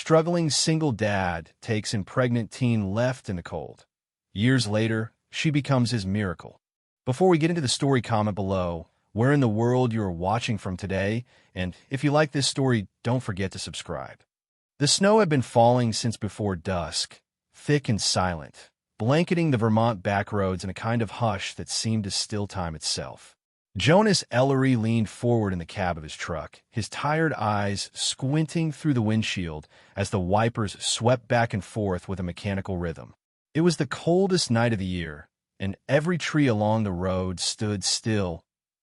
struggling single dad takes in pregnant teen left in the cold. Years later, she becomes his miracle. Before we get into the story, comment below where in the world you are watching from today, and if you like this story, don't forget to subscribe. The snow had been falling since before dusk, thick and silent, blanketing the Vermont backroads in a kind of hush that seemed to still time itself. Jonas Ellery leaned forward in the cab of his truck, his tired eyes squinting through the windshield as the wipers swept back and forth with a mechanical rhythm. It was the coldest night of the year, and every tree along the road stood still,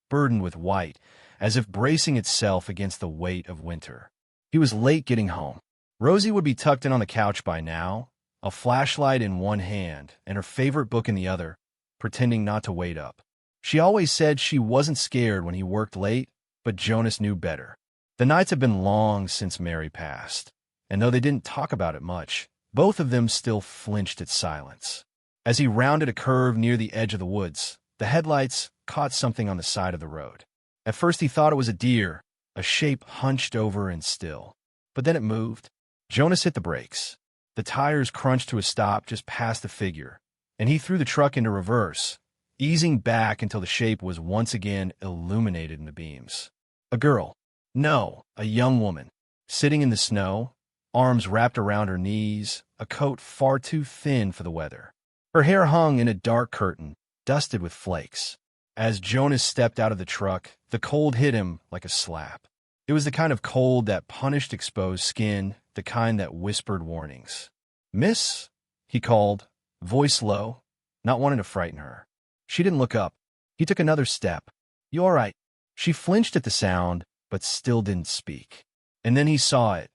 burdened with white, as if bracing itself against the weight of winter. He was late getting home. Rosie would be tucked in on the couch by now, a flashlight in one hand and her favorite book in the other, pretending not to wait up. She always said she wasn't scared when he worked late, but Jonas knew better. The nights had been long since Mary passed, and though they didn't talk about it much, both of them still flinched at silence. As he rounded a curve near the edge of the woods, the headlights caught something on the side of the road. At first he thought it was a deer, a shape hunched over and still. But then it moved. Jonas hit the brakes. The tires crunched to a stop just past the figure, and he threw the truck into reverse, easing back until the shape was once again illuminated in the beams. A girl. No, a young woman. Sitting in the snow, arms wrapped around her knees, a coat far too thin for the weather. Her hair hung in a dark curtain, dusted with flakes. As Jonas stepped out of the truck, the cold hit him like a slap. It was the kind of cold that punished exposed skin, the kind that whispered warnings. "Miss?" he called, voice low, not wanting to frighten her. She didn't look up. He took another step. "You all right?" She flinched at the sound, but still didn't speak. And then he saw it.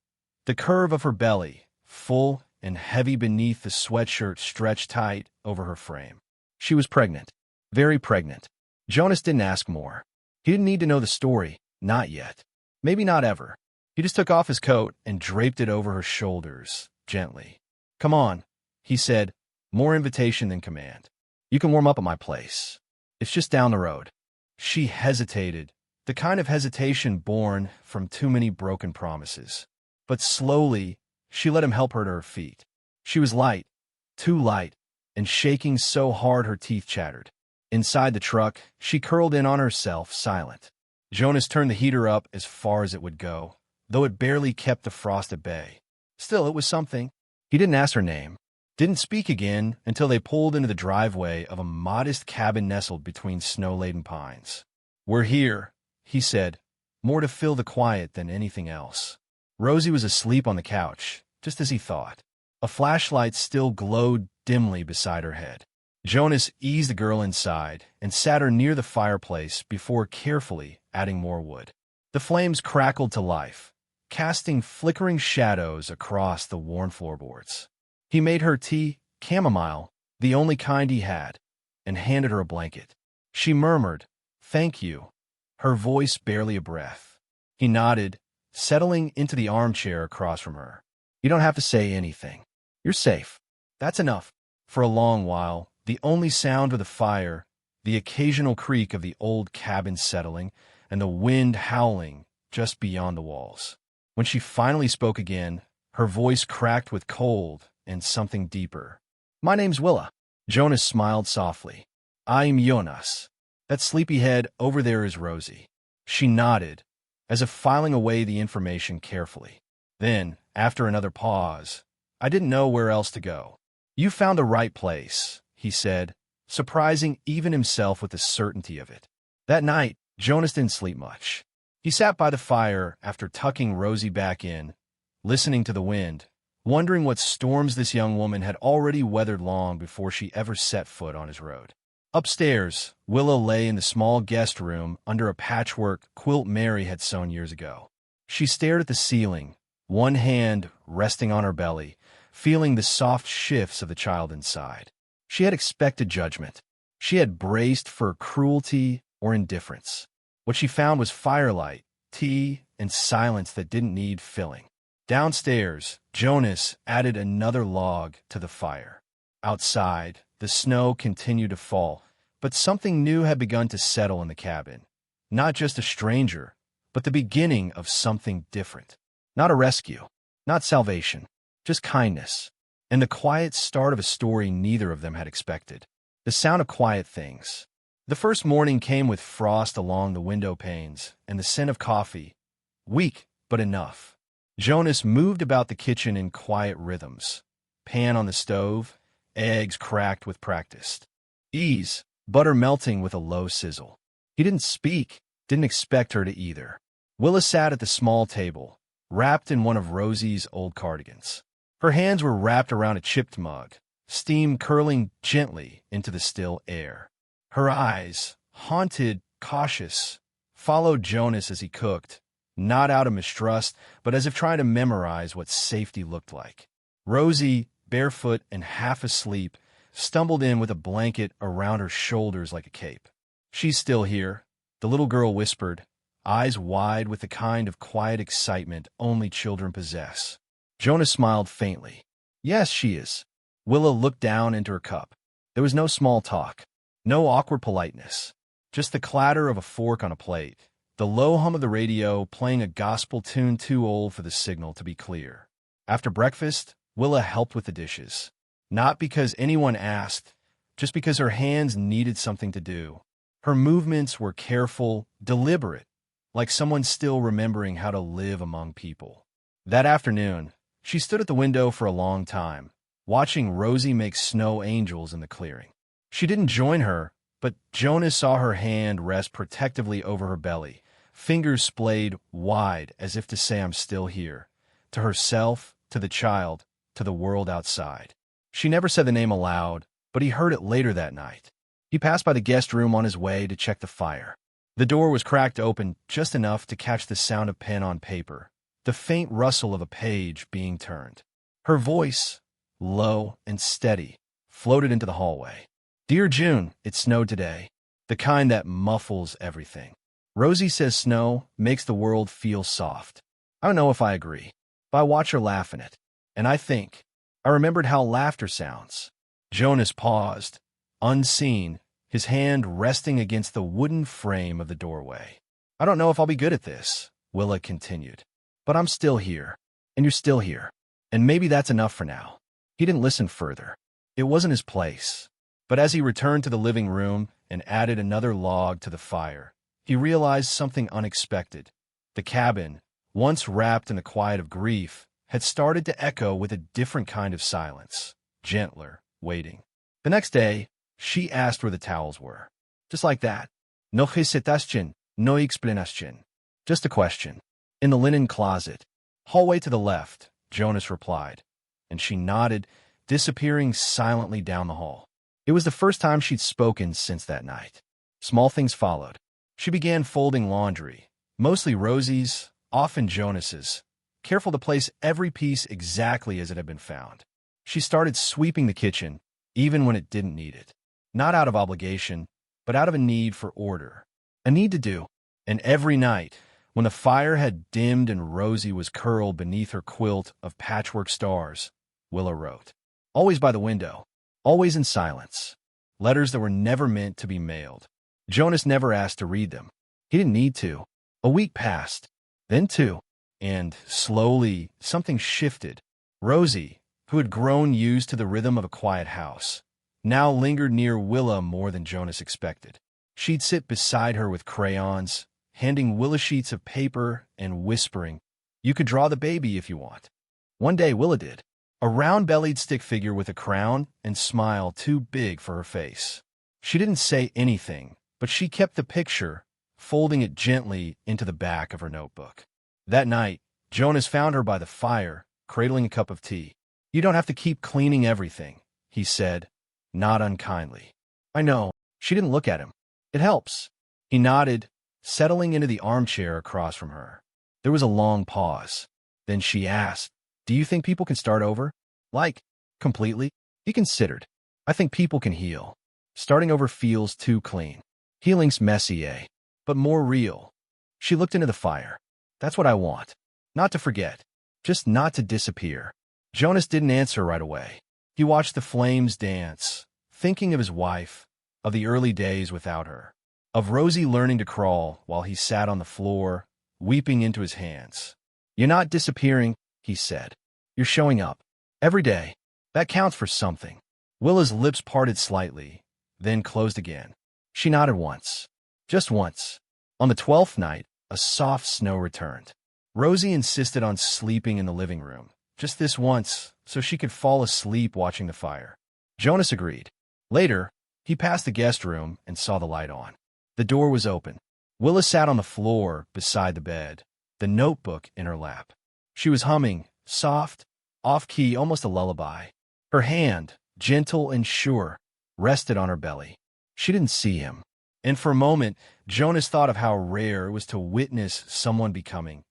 The curve of her belly, full and heavy beneath the sweatshirt stretched tight over her frame. She was pregnant. Very pregnant. Jonas didn't ask more. He didn't need to know the story. Not yet. Maybe not ever. He just took off his coat and draped it over her shoulders, gently. "Come on," he said, more invitation than command. "You can warm up at my place. It's just down the road." She hesitated, the kind of hesitation born from too many broken promises. But slowly, she let him help her to her feet. She was light, too light, and shaking so hard her teeth chattered. Inside the truck, she curled in on herself, silent. Jonas turned the heater up as far as it would go, though it barely kept the frost at bay. Still, it was something. He didn't ask her name, didn't speak again until they pulled into the driveway of a modest cabin nestled between snow-laden pines. "We're here," he said, more to fill the quiet than anything else. Rosie was asleep on the couch, just as he thought. A flashlight still glowed dimly beside her head. Jonas eased the girl inside and sat her near the fireplace before carefully adding more wood. The flames crackled to life, casting flickering shadows across the worn floorboards. He made her tea, chamomile, the only kind he had, and handed her a blanket. She murmured, "Thank you," her voice barely a breath. He nodded, settling into the armchair across from her. "You don't have to say anything. You're safe. That's enough." For a long while, the only sound of the fire, the occasional creak of the old cabin settling, and the wind howling just beyond the walls. When she finally spoke again, her voice cracked with cold and something deeper. "My name's Willa." Jonas smiled softly. "I'm Jonas. That sleepy head over there is Rosie." She nodded, as if filing away the information carefully. Then, after another pause, "I didn't know where else to go." "You found the right place," he said, surprising even himself with the certainty of it. That night, Jonas didn't sleep much. He sat by the fire after tucking Rosie back in, listening to the wind, wondering what storms this young woman had already weathered long before she ever set foot on his road. Upstairs, Willow lay in the small guest room under a patchwork quilt Mary had sewn years ago. She stared at the ceiling, one hand resting on her belly, feeling the soft shifts of the child inside. She had expected judgment. She had braced for cruelty or indifference. What she found was firelight, tea, and silence that didn't need filling. Downstairs, Jonas added another log to the fire. Outside, the snow continued to fall, but something new had begun to settle in the cabin. Not just a stranger, but the beginning of something different. Not a rescue, Not salvation, just kindness. And the quiet start of a story neither of them had expected. The sound of quiet things. The first morning came with frost along the window panes and the scent of coffee. Weak, but enough. Jonas moved about the kitchen in quiet rhythms. Pan on the stove, eggs cracked with practiced ease, butter melting with a low sizzle. He didn't speak, didn't expect her to either. Willa sat at the small table, wrapped in one of Rosie's old cardigans. Her hands were wrapped around a chipped mug, steam curling gently into the still air. Her eyes, haunted, cautious, followed Jonas as he cooked, not out of mistrust, but as if trying to memorize what safety looked like. Rosie, barefoot and half asleep, stumbled in with a blanket around her shoulders like a cape. "She's still here," the little girl whispered, eyes wide with the kind of quiet excitement only children possess. Jonas smiled faintly. "Yes, she is." Willa looked down into her cup. There was no small talk, no awkward politeness, just the clatter of a fork on a plate, the low hum of the radio playing a gospel tune too old for the signal to be clear. After breakfast, Willa helped with the dishes. Not because anyone asked, just because her hands needed something to do. Her movements were careful, deliberate, like someone still remembering how to live among people. That afternoon, she stood at the window for a long time, watching Rosie make snow angels in the clearing. She didn't join her, but Jonas saw her hand rest protectively over her belly, fingers splayed wide as if to say, "I'm still here," to herself, to the child, to the world outside. She never said the name aloud, but he heard it later that night. He passed by the guest room on his way to check the fire. The door was cracked open just enough to catch the sound of pen on paper, the faint rustle of a page being turned. Her voice, low and steady, floated into the hallway. "Dear June, it snowed today. The kind that muffles everything. Rosie says snow makes the world feel soft. I don't know if I agree, but I watch her laugh in it. And I remembered how laughter sounds." Jonas paused, unseen, his hand resting against the wooden frame of the doorway. "I don't know if I'll be good at this," Willa continued. "But I'm still here, and you're still here. And maybe that's enough for now." He didn't listen further. It wasn't his place. But as he returned to the living room and added another log to the fire, he realized something unexpected. The cabin, once wrapped in the quiet of grief, had started to echo with a different kind of silence, gentler, waiting. The next day, she asked where the towels were. Just like that. "No hesitación, no explanación." Just a question. "In the linen closet." "Hallway to the left," Jonas replied, and she nodded, disappearing silently down the hall. It was the first time she'd spoken since that night. Small things followed. She began folding laundry, mostly Rosie's, often Jonas's, careful to place every piece exactly as it had been found. She started sweeping the kitchen, even when it didn't need it. Not out of obligation, but out of a need for order. A need to do. And every night, when the fire had dimmed and Rosie was curled beneath her quilt of patchwork stars, Willa wrote. Always by the window, always in silence. Letters that were never meant to be mailed. Jonas never asked to read them. He didn't need to. A week passed, then two. And, slowly, something shifted. Rosie, who had grown used to the rhythm of a quiet house, now lingered near Willa more than Jonas expected. She'd sit beside her with crayons, handing Willa sheets of paper and whispering, "You could draw the baby if you want." One day Willa did. A round-bellied stick figure with a crown and smile too big for her face. She didn't say anything, but she kept the picture, folding it gently into the back of her notebook. That night, Jonas found her by the fire, cradling a cup of tea. "You don't have to keep cleaning everything," he said, not unkindly. "I know." She didn't look at him. "It helps." He nodded, settling into the armchair across from her. There was a long pause. Then she asked, "Do you think people can start over? Like, completely?" He considered. "I think people can heal. Starting over feels too clean. Healing's messy, eh? But more real." She looked into the fire. "That's what I want. Not to forget. Just not to disappear." Jonas didn't answer right away. He watched the flames dance, thinking of his wife, of the early days without her, of Rosie learning to crawl while he sat on the floor, weeping into his hands. "You're not disappearing," he he said. You're showing up. Every day. That counts for something. Willa's lips parted slightly, then closed again. She nodded once. Just once. On the 12th night, a soft snow returned. Rosie insisted on sleeping in the living room, just this once, so she could fall asleep watching the fire. Jonas agreed. Later, he passed the guest room and saw the light on. The door was open. Willa sat on the floor beside the bed, the notebook in her lap. She was humming, soft, off-key, almost a lullaby. Her hand, gentle and sure, rested on her belly. She didn't see him. And for a moment, Jonas thought of how rare it was to witness someone becoming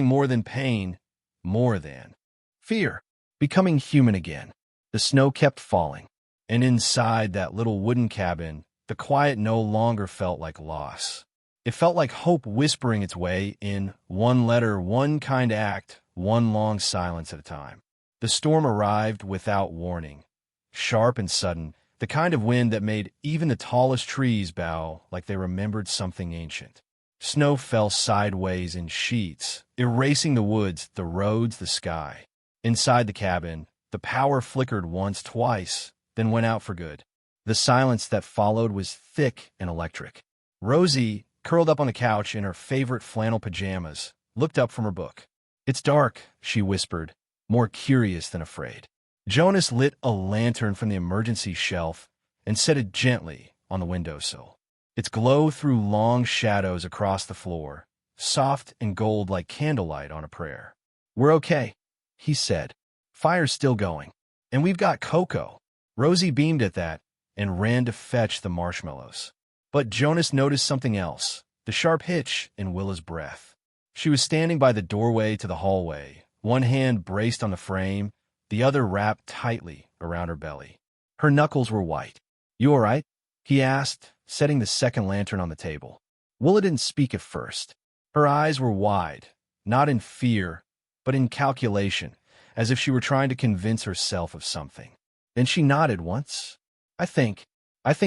more than pain, more than fear, becoming human again. The snow kept falling, and inside that little wooden cabin, the quiet no longer felt like loss. It felt like hope whispering its way in one letter, one kind act, one long silence at a time. The storm arrived without warning, sharp and sudden, the kind of wind that made even the tallest trees bow like they remembered something ancient. Snow fell sideways in sheets, erasing the woods, the roads, the sky. Inside the cabin, the power flickered once, twice, then went out for good. The silence that followed was thick and electric. Rosie, curled up on the couch in her favorite flannel pajamas, looked up from her book. It's dark, she whispered, more curious than afraid. Jonas lit a lantern from the emergency shelf and set it gently on the windowsill. Its glow threw long shadows across the floor, soft and gold like candlelight on a prayer. We're okay, he said. Fire's still going. And we've got cocoa. Rosie beamed at that and ran to fetch the marshmallows. But Jonas noticed something else, the sharp hitch in Willa's breath. She was standing by the doorway to the hallway, one hand braced on the frame, the other wrapped tightly around her belly. Her knuckles were white. You all right? He asked, setting the second lantern on the table. Willa didn't speak at first. Her eyes were wide, not in fear, but in calculation, as if she were trying to convince herself of something. Then she nodded once. I think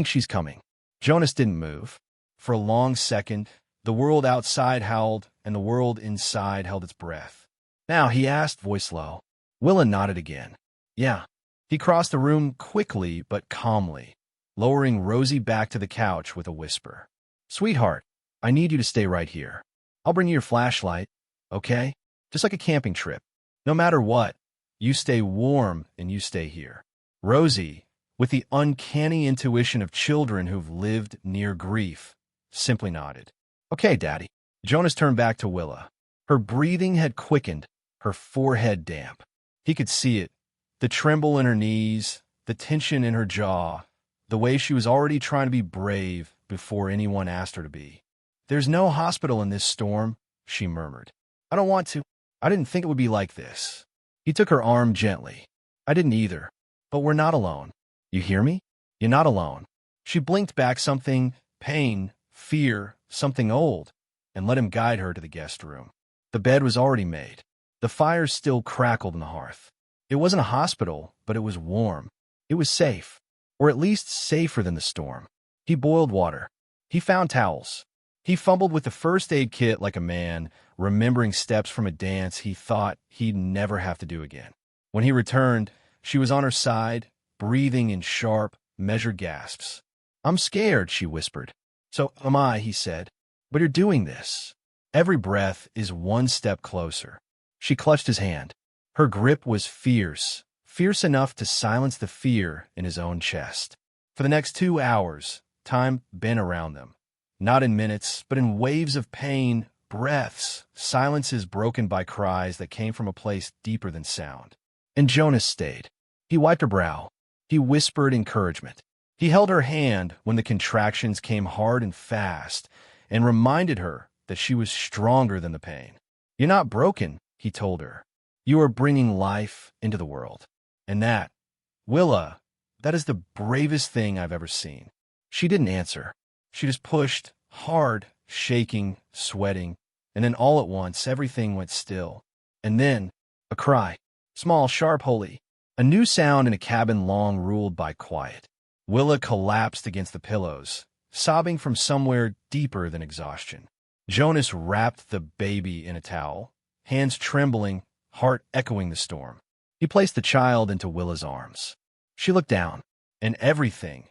she's coming. Jonas didn't move. For a long second, the world outside howled, and the world inside held its breath. Now, he asked, voice low. Willa nodded again. Yeah. He crossed the room quickly but calmly, lowering Rosie back to the couch with a whisper. Sweetheart, I need you to stay right here. I'll bring you your flashlight, okay? Just like a camping trip. No matter what, you stay warm and you stay here. Rosie, with the uncanny intuition of children who've lived near grief, simply nodded. Okay, Daddy. Jonas turned back to Willa. Her breathing had quickened, her forehead damp. He could see it, the tremble in her knees, the tension in her jaw, the way she was already trying to be brave before anyone asked her to be. There's no hospital in this storm, she murmured. I don't want to. I didn't think it would be like this. He took her arm gently. I didn't either. But we're not alone. You hear me? You're not alone. She blinked back something, pain, fear, something old, and let him guide her to the guest room. The bed was already made. The fire still crackled in the hearth. It wasn't a hospital, but it was warm. It was safe, or at least safer than the storm. He boiled water. He found towels. He fumbled with the first aid kit like a man, remembering steps from a dance he thought he'd never have to do again. When he returned, she was on her side, breathing in sharp, measured gasps. I'm scared, she whispered. So am I, he said. But you're doing this. Every breath is one step closer. She clutched his hand. Her grip was fierce, fierce enough to silence the fear in his own chest. For the next 2 hours, time bent around them. Not in minutes, but in waves of pain, breaths, silences broken by cries that came from a place deeper than sound. And Jonas stayed. He wiped her brow. He whispered encouragement. He held her hand when the contractions came hard and fast, and reminded her that she was stronger than the pain. You're not broken, he told her. You are bringing life into the world. And that, Willa, that is the bravest thing I've ever seen. She didn't answer. She just pushed, hard, shaking, sweating, and then all at once everything went still. And then, a cry. Small, sharp, holy. A new sound in a cabin long ruled by quiet. Willa collapsed against the pillows, sobbing from somewhere deeper than exhaustion. Jonas wrapped the baby in a towel, hands trembling, heart echoing the storm. He placed the child into Willa's arms. She looked down, and everything,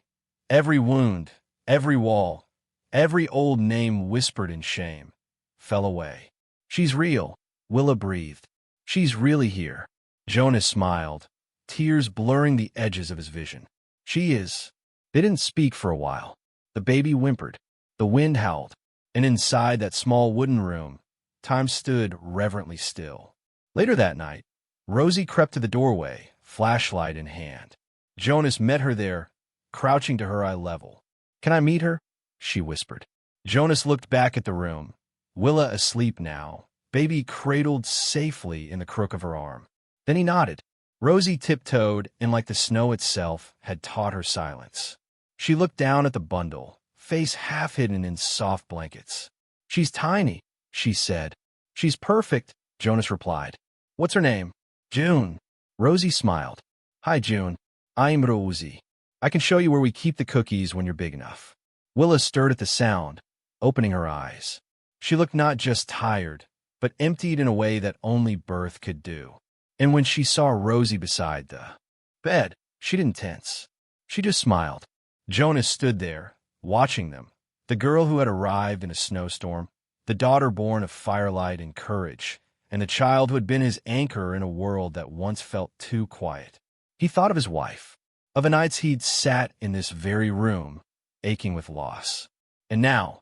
every wound, every wall, every old name whispered in shame, fell away. She's real, Willa breathed. She's really here. Jonas smiled, tears blurring the edges of his vision. She is. They didn't speak for a while. The baby whimpered. The wind howled. And inside that small wooden room, time stood reverently still. Later that night, Rosie crept to the doorway, flashlight in hand. Jonas met her there, crouching to her eye level. "Can I meet her?" she whispered. Jonas looked back at the room. Willa asleep now, baby cradled safely in the crook of her arm. Then he nodded. Rosie tiptoed, and like the snow itself, had taught her silence. She looked down at the bundle, face half hidden in soft blankets. "She's tiny," she said. "She's perfect," Jonas replied. "What's her name?" "June." Rosie smiled. "Hi, June. I'm Rosie. I can show you where we keep the cookies when you're big enough." Willa stirred at the sound, opening her eyes. She looked not just tired, but emptied in a way that only birth could do. And when she saw Rosie beside the bed, she didn't tense. She just smiled. Jonas stood there, watching them, the girl who had arrived in a snowstorm, the daughter born of firelight and courage, and the child who had been his anchor in a world that once felt too quiet. He thought of his wife, of the nights he'd sat in this very room, aching with loss. And now,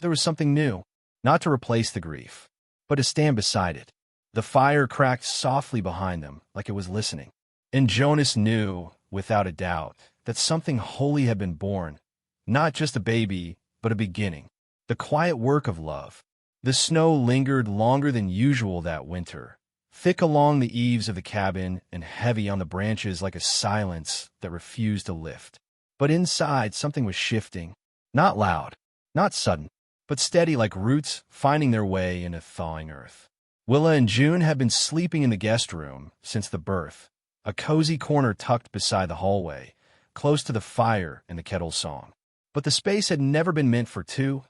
there was something new, not to replace the grief, but to stand beside it. The fire cracked softly behind them, like it was listening. And Jonas knew, without a doubt, that something holy had been born, not just a baby, but a beginning. The quiet work of love. The snow lingered longer than usual that winter, thick along the eaves of the cabin and heavy on the branches like a silence that refused to lift. But inside, something was shifting, not loud, not sudden, but steady like roots finding their way into thawing earth. Willa and June had been sleeping in the guest room since the birth, a cozy corner tucked beside the hallway, close to the fire and the kettle song. But the space had never been meant for two,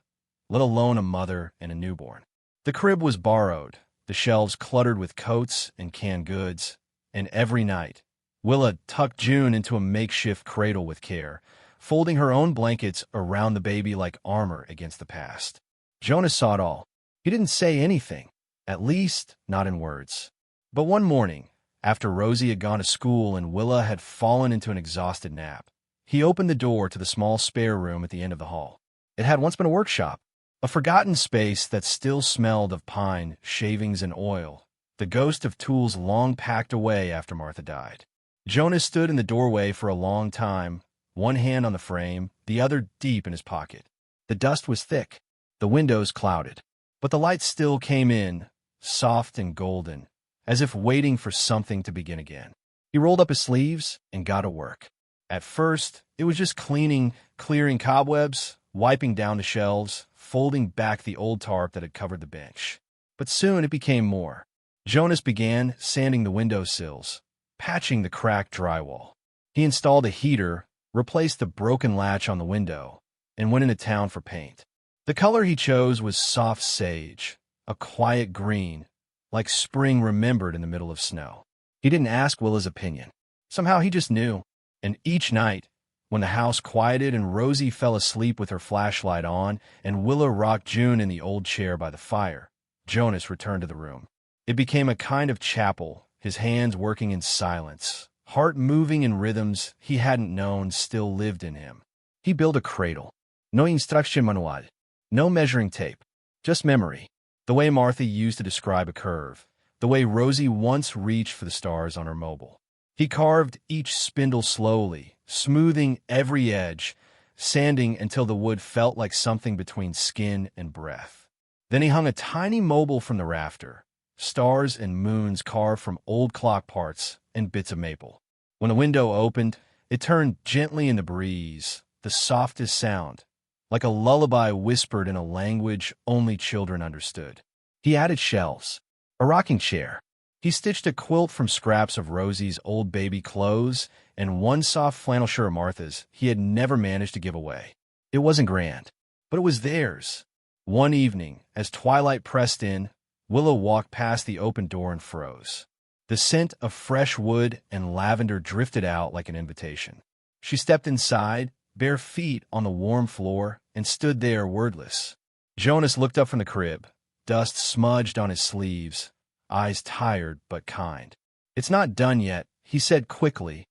let alone a mother and a newborn. The crib was borrowed, the shelves cluttered with coats and canned goods, and every night, Willa tucked June into a makeshift cradle with care, folding her own blankets around the baby like armor against the past. Jonas saw it all. He didn't say anything, at least not in words. But one morning, after Rosie had gone to school and Willa had fallen into an exhausted nap, he opened the door to the small spare room at the end of the hall. It had once been a workshop, a forgotten space that still smelled of pine, shavings, and oil, the ghost of tools long packed away after Martha died. Jonas stood in the doorway for a long time, one hand on the frame, the other deep in his pocket. The dust was thick, the windows clouded, but the light still came in, soft and golden, as if waiting for something to begin again. He rolled up his sleeves and got to work. At first, it was just cleaning, clearing cobwebs, wiping down the shelves, folding back the old tarp that had covered the bench. But soon it became more. Jonas began sanding the windowsills, patching the cracked drywall. He installed a heater, replaced the broken latch on the window, and went into town for paint. The color he chose was soft sage, a quiet green, like spring remembered in the middle of snow. He didn't ask Willa's opinion. Somehow he just knew. And each night, when the house quieted and Rosie fell asleep with her flashlight on and Willa rocked June in the old chair by the fire, Jonas returned to the room. It became a kind of chapel, his hands working in silence, heart moving in rhythms he hadn't known still lived in him. He built a cradle. No instruction manual, no measuring tape, just memory. The way Martha used to describe a curve, the way Rosie once reached for the stars on her mobile. He carved each spindle slowly, smoothing every edge, sanding until the wood felt like something between skin and breath. Then he hung a tiny mobile from the rafter, stars and moons carved from old clock parts and bits of maple. When the window opened, it turned gently in the breeze, the softest sound, like a lullaby whispered in a language only children understood. He added shelves, a rocking chair. He stitched a quilt from scraps of Rosie's old baby clothes and one soft flannel shirt of Martha's he had never managed to give away. It wasn't grand, but it was theirs. One evening, as twilight pressed in, Willow walked past the open door and froze. The scent of fresh wood and lavender drifted out like an invitation. She stepped inside, bare feet on the warm floor, and stood there wordless. Jonas looked up from the crib, dust smudged on his sleeves, eyes tired but kind. "It's not done yet," he said quickly,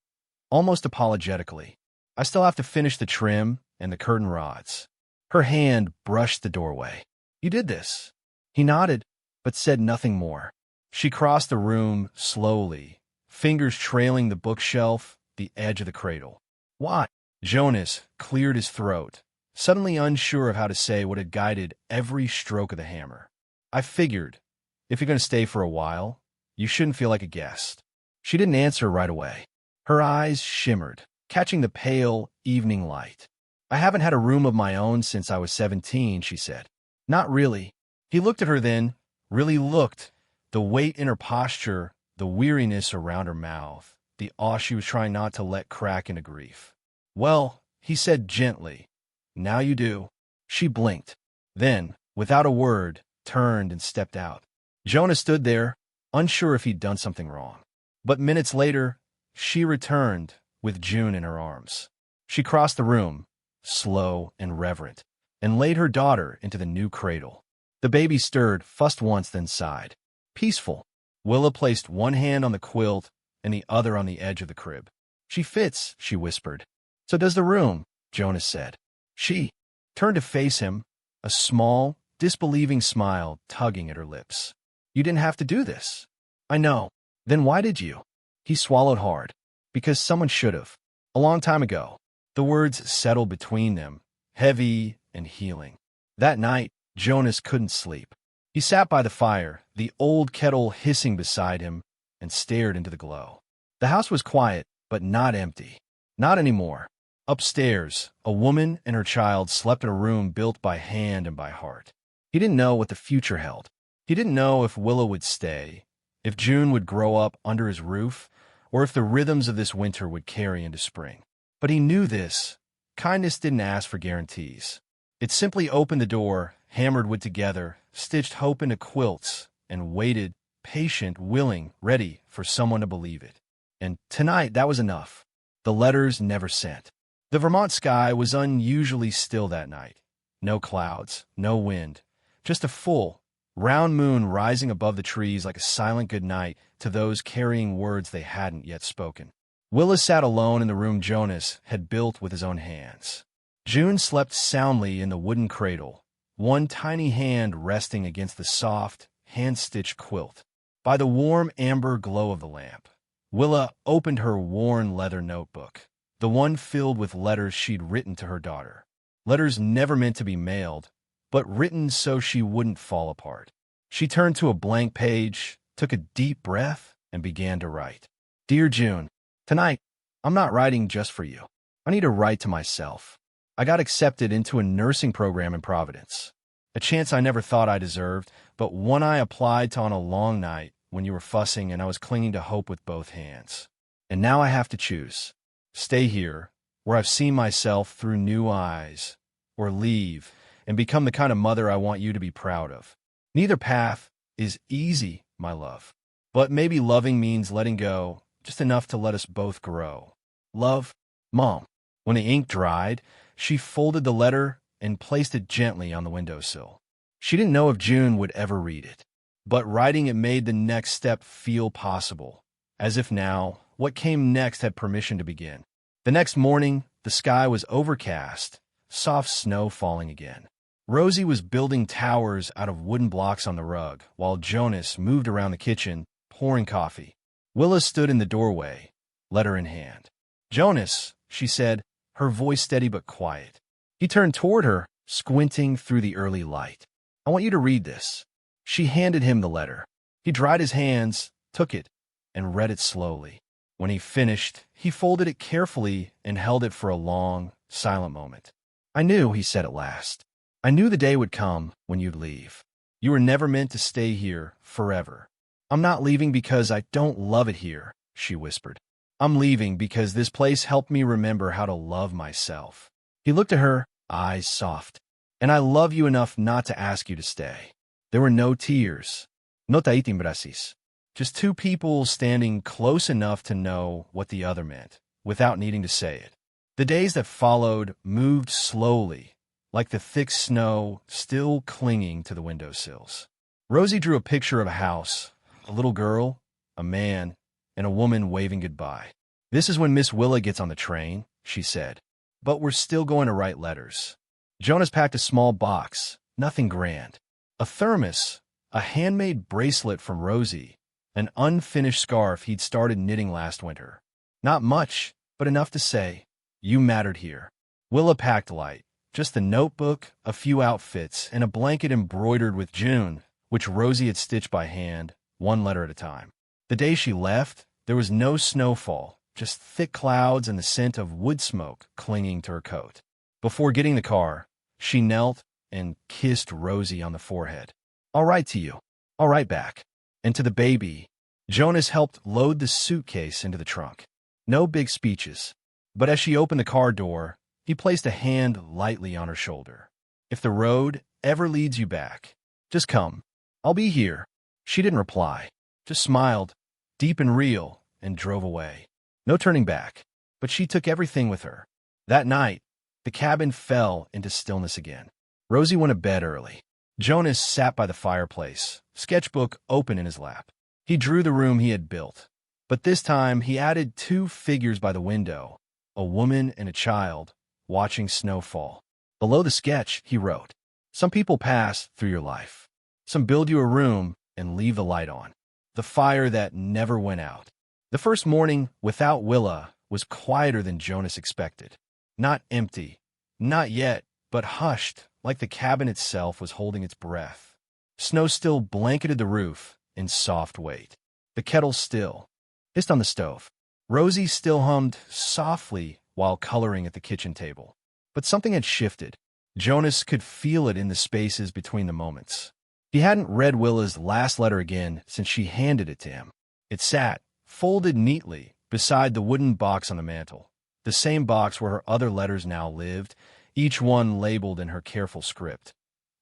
almost apologetically. "I still have to finish the trim and the curtain rods." Her hand brushed the doorway. "You did this." He nodded, but said nothing more. She crossed the room slowly, fingers trailing the bookshelf, the edge of the cradle. "Why?" Jonas cleared his throat, suddenly unsure of how to say what had guided every stroke of the hammer. "I figured, if you're going to stay for a while, you shouldn't feel like a guest." She didn't answer right away. Her eyes shimmered, catching the pale evening light. "I haven't had a room of my own since I was 17, she said. "Not really." He looked at her then, really looked, the weight in her posture, the weariness around her mouth, the awe she was trying not to let crack into grief. "Well," he said gently, "now you do." She blinked. Then, without a word, turned and stepped out. Jonah stood there, unsure if he'd done something wrong. But minutes later, she returned, with June in her arms. She crossed the room, slow and reverent, and laid her daughter into the new cradle. The baby stirred, fussed once, then sighed. Peaceful. Willa placed one hand on the quilt and the other on the edge of the crib. "She fits," she whispered. "So does the room," Jonas said. She turned to face him, a small, disbelieving smile tugging at her lips. "You didn't have to do this." "I know." "Then why did you?" He swallowed hard. "Because someone should have. A long time ago." The words settled between them, heavy and healing. That night, Jonas couldn't sleep. He sat by the fire, the old kettle hissing beside him, and stared into the glow. The house was quiet, but not empty. Not anymore. Upstairs, a woman and her child slept in a room built by hand and by heart. He didn't know what the future held. He didn't know if Willow would stay, if June would grow up under his roof, or if the rhythms of this winter would carry into spring. But he knew this. Kindness didn't ask for guarantees. It simply opened the door, hammered wood together, stitched hope into quilts, and waited, patient, willing, ready for someone to believe it. And tonight, that was enough. The letters never sent. The Vermont sky was unusually still that night. No clouds, no wind, just a full, round moon rising above the trees like a silent goodnight to those carrying words they hadn't yet spoken. Willa sat alone in the room Jonas had built with his own hands. June slept soundly in the wooden cradle, one tiny hand resting against the soft, hand-stitched quilt. By the warm amber glow of the lamp, Willa opened her worn leather notebook, the one filled with letters she'd written to her daughter. Letters never meant to be mailed, but written so she wouldn't fall apart. She turned to a blank page, took a deep breath, and began to write. "Dear June, tonight, I'm not writing just for you. I need to write to myself. I got accepted into a nursing program in Providence. A chance I never thought I deserved, but one I applied to on a long night when you were fussing and I was clinging to hope with both hands. And now I have to choose. Stay here, where I've seen myself through new eyes, or leave and become the kind of mother I want you to be proud of. Neither path is easy, my love. But maybe loving means letting go, just enough to let us both grow. Love, Mom." When the ink dried, she folded the letter and placed it gently on the windowsill. She didn't know if June would ever read it, but writing it made the next step feel possible, as if now, what came next had permission to begin. The next morning, the sky was overcast, soft snow falling again. Rosie was building towers out of wooden blocks on the rug, while Jonas moved around the kitchen, pouring coffee. Willa stood in the doorway, letter in hand. "Jonas," she said, her voice steady but quiet. He turned toward her, squinting through the early light. "I want you to read this." She handed him the letter. He dried his hands, took it, and read it slowly. When he finished, he folded it carefully and held it for a long, silent moment. "I knew," he said at last. "I knew the day would come when you'd leave. You were never meant to stay here forever." "I'm not leaving because I don't love it here," she whispered. "I'm leaving because this place helped me remember how to love myself." He looked at her, eyes soft. "And I love you enough not to ask you to stay." There were no tears, No te timbrasis. Just two people standing close enough to know what the other meant, without needing to say it. The days that followed moved slowly, like the thick snow still clinging to the windowsills. Rosie drew a picture of a house, a little girl, a man, and a woman waving goodbye. "This is when Miss Willa gets on the train," she said. "But we're still going to write letters." Jonas packed a small box, nothing grand. A thermos, a handmade bracelet from Rosie, an unfinished scarf he'd started knitting last winter. Not much, but enough to say, "You mattered here." Willa packed light, just a notebook, a few outfits, and a blanket embroidered with June, which Rosie had stitched by hand, one letter at a time. The day she left, there was no snowfall, just thick clouds and the scent of wood smoke clinging to her coat. Before getting the car, she knelt and kissed Rosie on the forehead. "I'll write to you. I'll write back." And to the baby, Jonas helped load the suitcase into the trunk. No big speeches, but as she opened the car door, he placed a hand lightly on her shoulder. "If the road ever leads you back, just come. I'll be here." She didn't reply, just smiled, deep and real, and drove away. No turning back, but she took everything with her. That night, the cabin fell into stillness again. Rosie went to bed early. Jonas sat by the fireplace, sketchbook open in his lap. He drew the room he had built, but this time he added two figures by the window, a woman and a child, watching snow fall. Below the sketch, he wrote, "Some people pass through your life. Some build you a room and leave the light on. The fire that never went out." The first morning without Willa was quieter than Jonas expected. Not empty, not yet, but hushed, like the cabin itself was holding its breath. Snow still blanketed the roof in soft weight. The kettle still hissed on the stove. Rosie still hummed softly while coloring at the kitchen table. But something had shifted. Jonas could feel it in the spaces between the moments. He hadn't read Willa's last letter again since she handed it to him. It sat, folded neatly, beside the wooden box on the mantel, the same box where her other letters now lived, each one labeled in her careful script.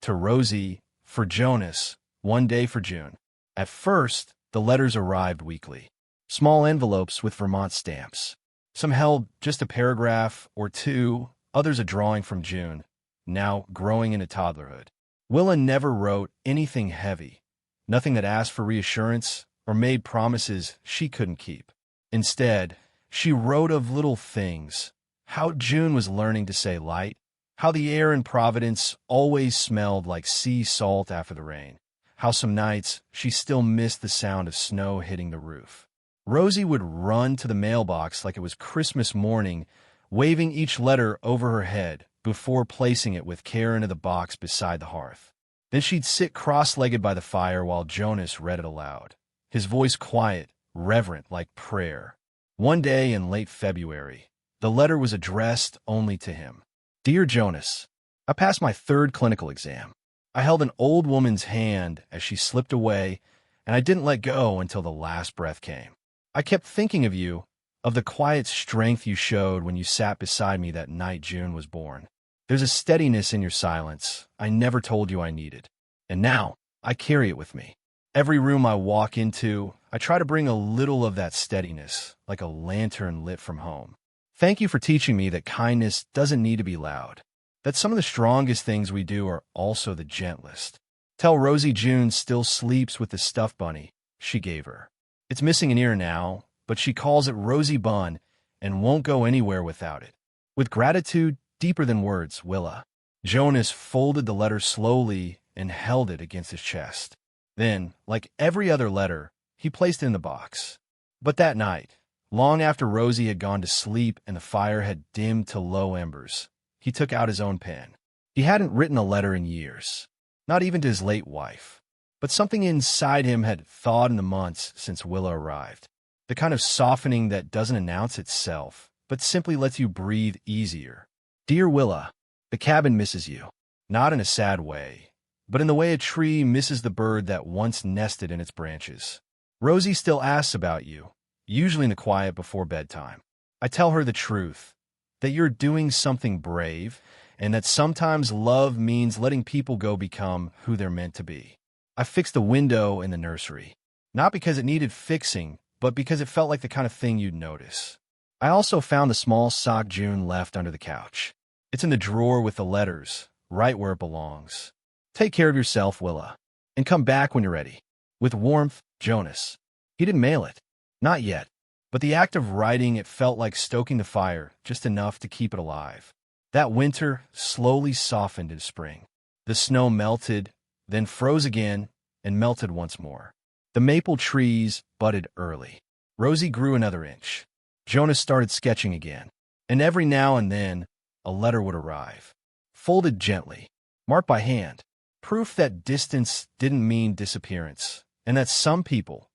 To Rosie, for Jonas, one day for June. At first, the letters arrived weekly. Small envelopes with Vermont stamps. Some held just a paragraph or two, others a drawing from June, now growing into toddlerhood. Willa never wrote anything heavy, nothing that asked for reassurance or made promises she couldn't keep. Instead, she wrote of little things, how June was learning to say light, how the air in Providence always smelled like sea salt after the rain, how some nights she still missed the sound of snow hitting the roof. Rosie would run to the mailbox like it was Christmas morning, waving each letter over her head before placing it with care into the box beside the hearth. Then she'd sit cross-legged by the fire while Jonas read it aloud, his voice quiet, reverent like prayer. One day in late February, the letter was addressed only to him. "Dear Jonas, I passed my third clinical exam. I held an old woman's hand as she slipped away, and I didn't let go until the last breath came. I kept thinking of you, of the quiet strength you showed when you sat beside me that night June was born. There's a steadiness in your silence I never told you I needed, and now I carry it with me. Every room I walk into, I try to bring a little of that steadiness, like a lantern lit from home. Thank you for teaching me that kindness doesn't need to be loud, that some of the strongest things we do are also the gentlest. Tell Rosie June still sleeps with the stuffed bunny she gave her. It's missing an ear now, but she calls it Rosie Bun and won't go anywhere without it. With gratitude deeper than words, Willa." Jonas folded the letter slowly and held it against his chest. Then, like every other letter, he placed it in the box. But that night, long after Rosie had gone to sleep and the fire had dimmed to low embers, he took out his own pen. He hadn't written a letter in years, not even to his late wife. But something inside him had thawed in the months since Willa arrived. The kind of softening that doesn't announce itself, but simply lets you breathe easier. "Dear Willa, the cabin misses you. Not in a sad way, but in the way a tree misses the bird that once nested in its branches. Rosie still asks about you, usually in the quiet before bedtime. I tell her the truth, that you're doing something brave, and that sometimes love means letting people go become who they're meant to be. I fixed the window in the nursery. Not because it needed fixing, but because it felt like the kind of thing you'd notice. I also found the small sock June left under the couch. It's in the drawer with the letters, right where it belongs. Take care of yourself, Willa, and come back when you're ready. With warmth, Jonas. He didn't mail it. Not yet. But the act of writing it felt like stoking the fire, just enough to keep it alive. That winter slowly softened into spring. The snow melted, then froze again, and melted once more. The maple trees budded early. Rosie grew another inch. Jonas started sketching again, and every now and then, a letter would arrive. Folded gently, marked by hand. Proof that distance didn't mean disappearance, and that some people,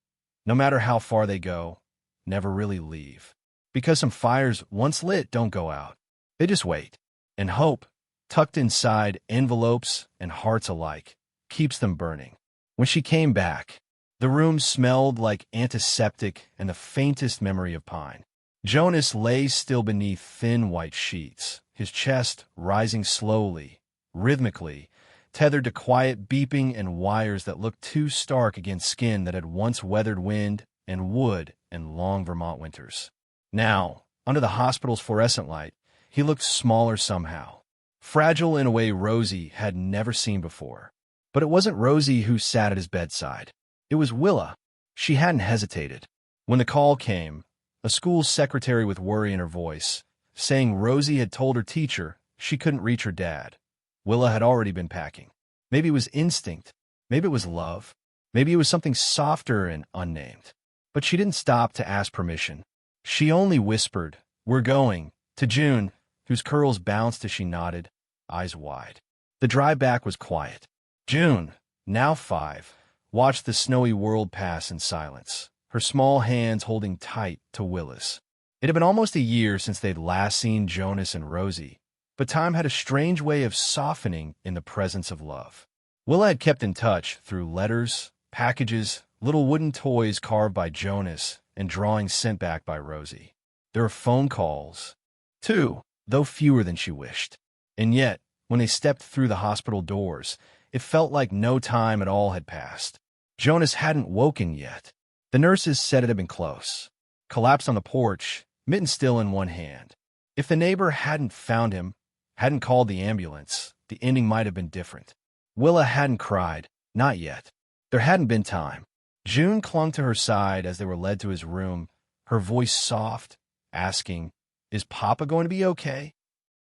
no matter how far they go, never really leave. Because some fires, once lit, don't go out. They just wait. And hope, tucked inside envelopes and hearts alike, keeps them burning. When she came back, the room smelled like antiseptic and the faintest memory of pine. Jonas lay still beneath thin white sheets, his chest rising slowly, rhythmically, tethered to quiet beeping and wires that looked too stark against skin that had once weathered wind and wood and long Vermont winters. Now, under the hospital's fluorescent light, he looked smaller somehow, fragile in a way Rosie had never seen before. But it wasn't Rosie who sat at his bedside. It was Willa. She hadn't hesitated. When the call came, a school secretary with worry in her voice, saying Rosie had told her teacher she couldn't reach her dad. Willa had already been packing. Maybe it was instinct. Maybe it was love. Maybe it was something softer and unnamed. But she didn't stop to ask permission. She only whispered, "We're going," to June, whose curls bounced as she nodded, eyes wide. The drive back was quiet. June, now 5, watched the snowy world pass in silence, her small hands holding tight to Willa's. It had been almost a year since they'd last seen Jonas and Rosie, but time had a strange way of softening in the presence of love. Willa had kept in touch through letters, packages, little wooden toys carved by Jonas, and drawings sent back by Rosie. There were phone calls, too, though fewer than she wished. And yet, when they stepped through the hospital doors, it felt like no time at all had passed. Jonas hadn't woken yet. The nurses said it had been close. Collapsed on the porch, mitten still in one hand. If the neighbor hadn't found him, hadn't called the ambulance, the ending might have been different. Willa hadn't cried, not yet. There hadn't been time. June clung to her side as they were led to his room, her voice soft, asking, "Is Papa going to be okay?"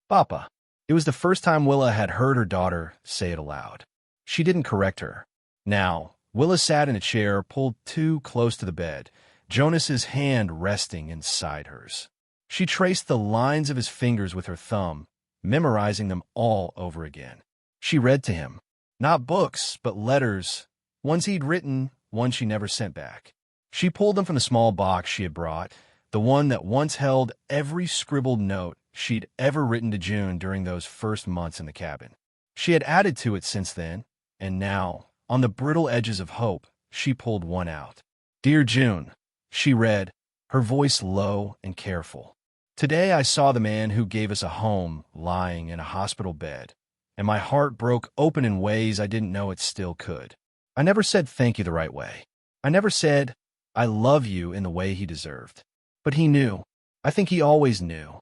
Papa. It was the first time Willa had heard her daughter say it aloud. She didn't correct her. Now, Willa sat in a chair pulled too close to the bed, Jonas's hand resting inside hers. She traced the lines of his fingers with her thumb, memorizing them all over again. She read to him. Not books, but letters, ones he'd written, ones she never sent back. She pulled them from the small box she had brought, the one that once held every scribbled note she'd ever written to June during those first months in the cabin. She had added to it since then, and now, on the brittle edges of hope, she pulled one out. "Dear June," she read, her voice low and careful. "Today I saw the man who gave us a home lying in a hospital bed, and my heart broke open in ways I didn't know it still could. I never said thank you the right way. I never said I love you in the way he deserved. But he knew. I think he always knew."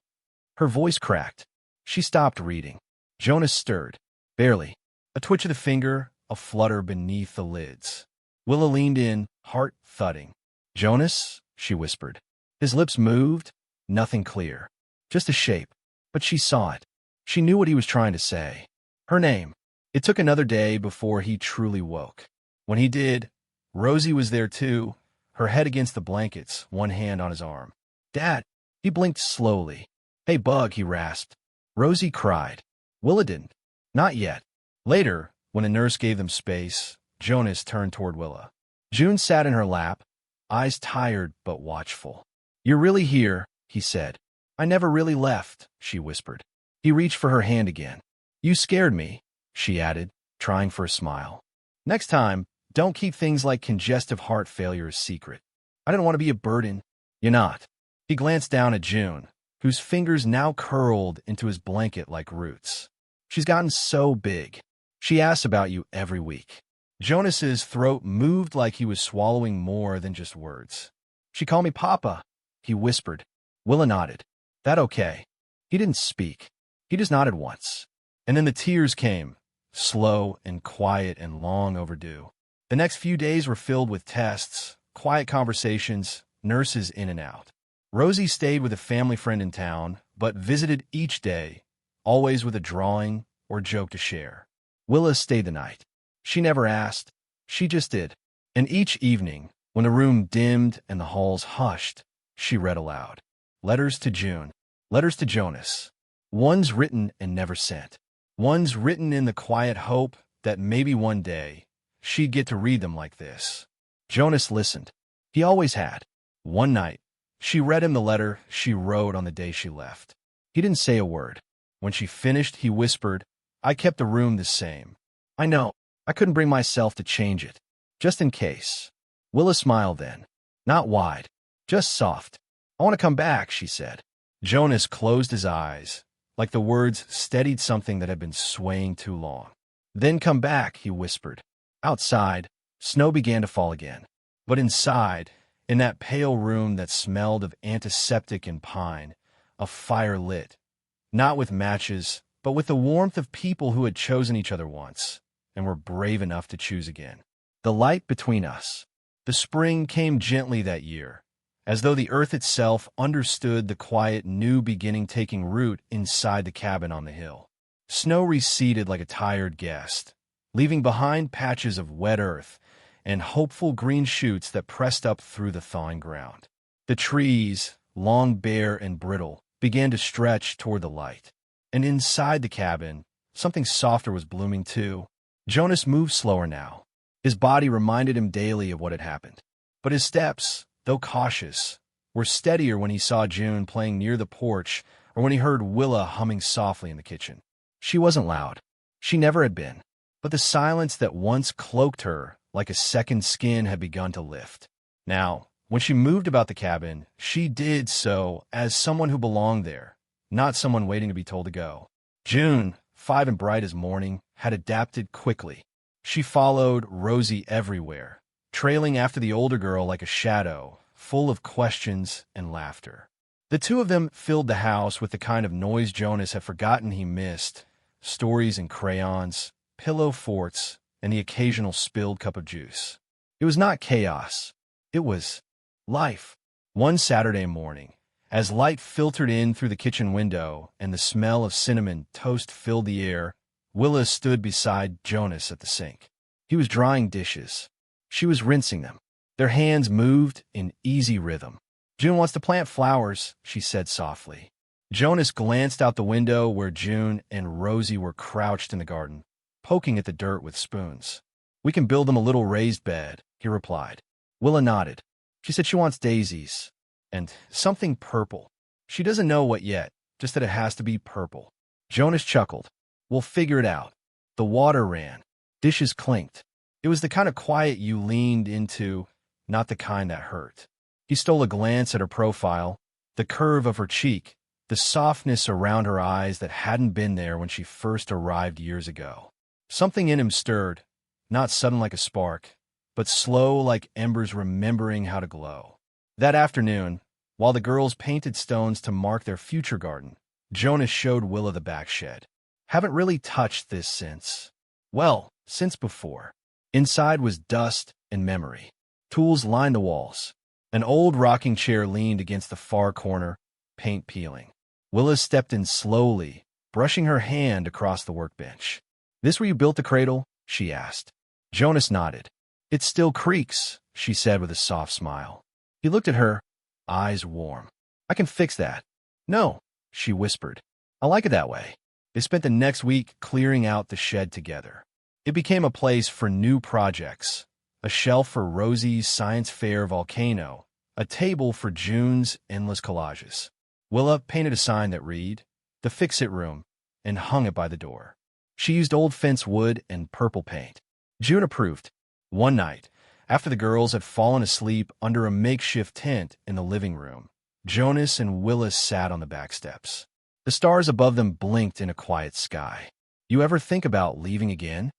Her voice cracked. She stopped reading. Jonas stirred. Barely. A twitch of the finger, a flutter beneath the lids. Willa leaned in, heart thudding. "Jonas?" she whispered. His lips moved, nothing clear. Just a shape. But she saw it. She knew what he was trying to say. Her name. It took another day before he truly woke. When he did, Rosie was there too, her head against the blankets, one hand on his arm. "Dad." He blinked slowly. "Hey, Bug," he rasped. Rosie cried. Willa didn't. Not yet. Later, when a nurse gave them space, Jonas turned toward Willa. June sat in her lap, eyes tired but watchful. "You're really here," he said. "I never really left," she whispered. He reached for her hand again. "You scared me," she added, trying for a smile. "Next time, don't keep things like congestive heart failure a secret. I didn't want to be a burden." "You're not." He glanced down at June, whose fingers now curled into his blanket like roots. "She's gotten so big. She asks about you every week." Jonas's throat moved like he was swallowing more than just words. "She called me Papa," he whispered. Willa nodded. "That okay?" He didn't speak. He just nodded once. And then the tears came, slow and quiet and long overdue. The next few days were filled with tests, quiet conversations, nurses in and out. Rosie stayed with a family friend in town, but visited each day, always with a drawing or joke to share. Willa stayed the night. She never asked. She just did. And each evening, when the room dimmed and the halls hushed, she read aloud. Letters to June. Letters to Jonas. One's written and never sent. One's written in the quiet hope that maybe one day she'd get to read them like this. Jonas listened. He always had. One night, she read him the letter she wrote on the day she left. He didn't say a word. When she finished, he whispered, "I kept the room the same. I know. I couldn't bring myself to change it. Just in case." Willa smiled then. Not wide. Just soft. "I want to come back," she said. Jonas closed his eyes, like the words steadied something that had been swaying too long. "Then come back," he whispered. Outside, snow began to fall again. But inside, in that pale room that smelled of antiseptic and pine, a fire lit, not with matches, but with the warmth of people who had chosen each other once and were brave enough to choose again. The light between us. The spring came gently that year, as though the earth itself understood the quiet new beginning taking root inside the cabin on the hill. Snow receded like a tired guest, leaving behind patches of wet earth and hopeful green shoots that pressed up through the thawing ground. The trees, long bare and brittle, began to stretch toward the light. And inside the cabin, something softer was blooming too. Jonas moved slower now. His body reminded him daily of what had happened. But his steps, though cautious, were steadier when he saw June playing near the porch or when he heard Willa humming softly in the kitchen. She wasn't loud. She never had been. But the silence that once cloaked her like a second skin had begun to lift. Now, when she moved about the cabin, she did so as someone who belonged there, not someone waiting to be told to go. June, 5 and bright as morning, had adapted quickly. She followed Rosie everywhere, trailing after the older girl like a shadow, full of questions and laughter. The two of them filled the house with the kind of noise Jonas had forgotten he missed, stories and crayons, pillow forts, and the occasional spilled cup of juice. It was not chaos. It was life. One Saturday morning, as light filtered in through the kitchen window and the smell of cinnamon toast filled the air, Willa stood beside Jonas at the sink. He was drying dishes. She was rinsing them. Their hands moved in easy rhythm. "June wants to plant flowers," she said softly. Jonas glanced out the window where June and Rosie were crouched in the garden, poking at the dirt with spoons. "We can build them a little raised bed," he replied. Willa nodded. She said she wants daisies and something purple. She doesn't know what yet, just that it has to be purple. Jonas chuckled. "We'll figure it out." The water ran. Dishes clinked. It was the kind of quiet you leaned into, not the kind that hurt. He stole a glance at her profile, the curve of her cheek, the softness around her eyes that hadn't been there when she first arrived years ago. Something in him stirred, not sudden like a spark, but slow like embers remembering how to glow. That afternoon, while the girls painted stones to mark their future garden, Jonas showed Willa the back shed. "Haven't really touched this since. Well, since before." Inside was dust and memory. Tools lined the walls. An old rocking chair leaned against the far corner, paint peeling. Willa stepped in slowly, brushing her hand across the workbench. "This where you built the cradle?" she asked. Jonas nodded. "It still creaks," she said with a soft smile. He looked at her, eyes warm. "I can fix that." "No," she whispered. "I like it that way." They spent the next week clearing out the shed together. It became a place for new projects, a shelf for Rosie's science fair volcano, a table for June's endless collages. Willa painted a sign that read, "The Fix-It Room," and hung it by the door. She used old fence wood and purple paint. June approved. One night, after the girls had fallen asleep under a makeshift tent in the living room, Jonas and Willa sat on the back steps. The stars above them blinked in a quiet sky. "You ever think about leaving again?"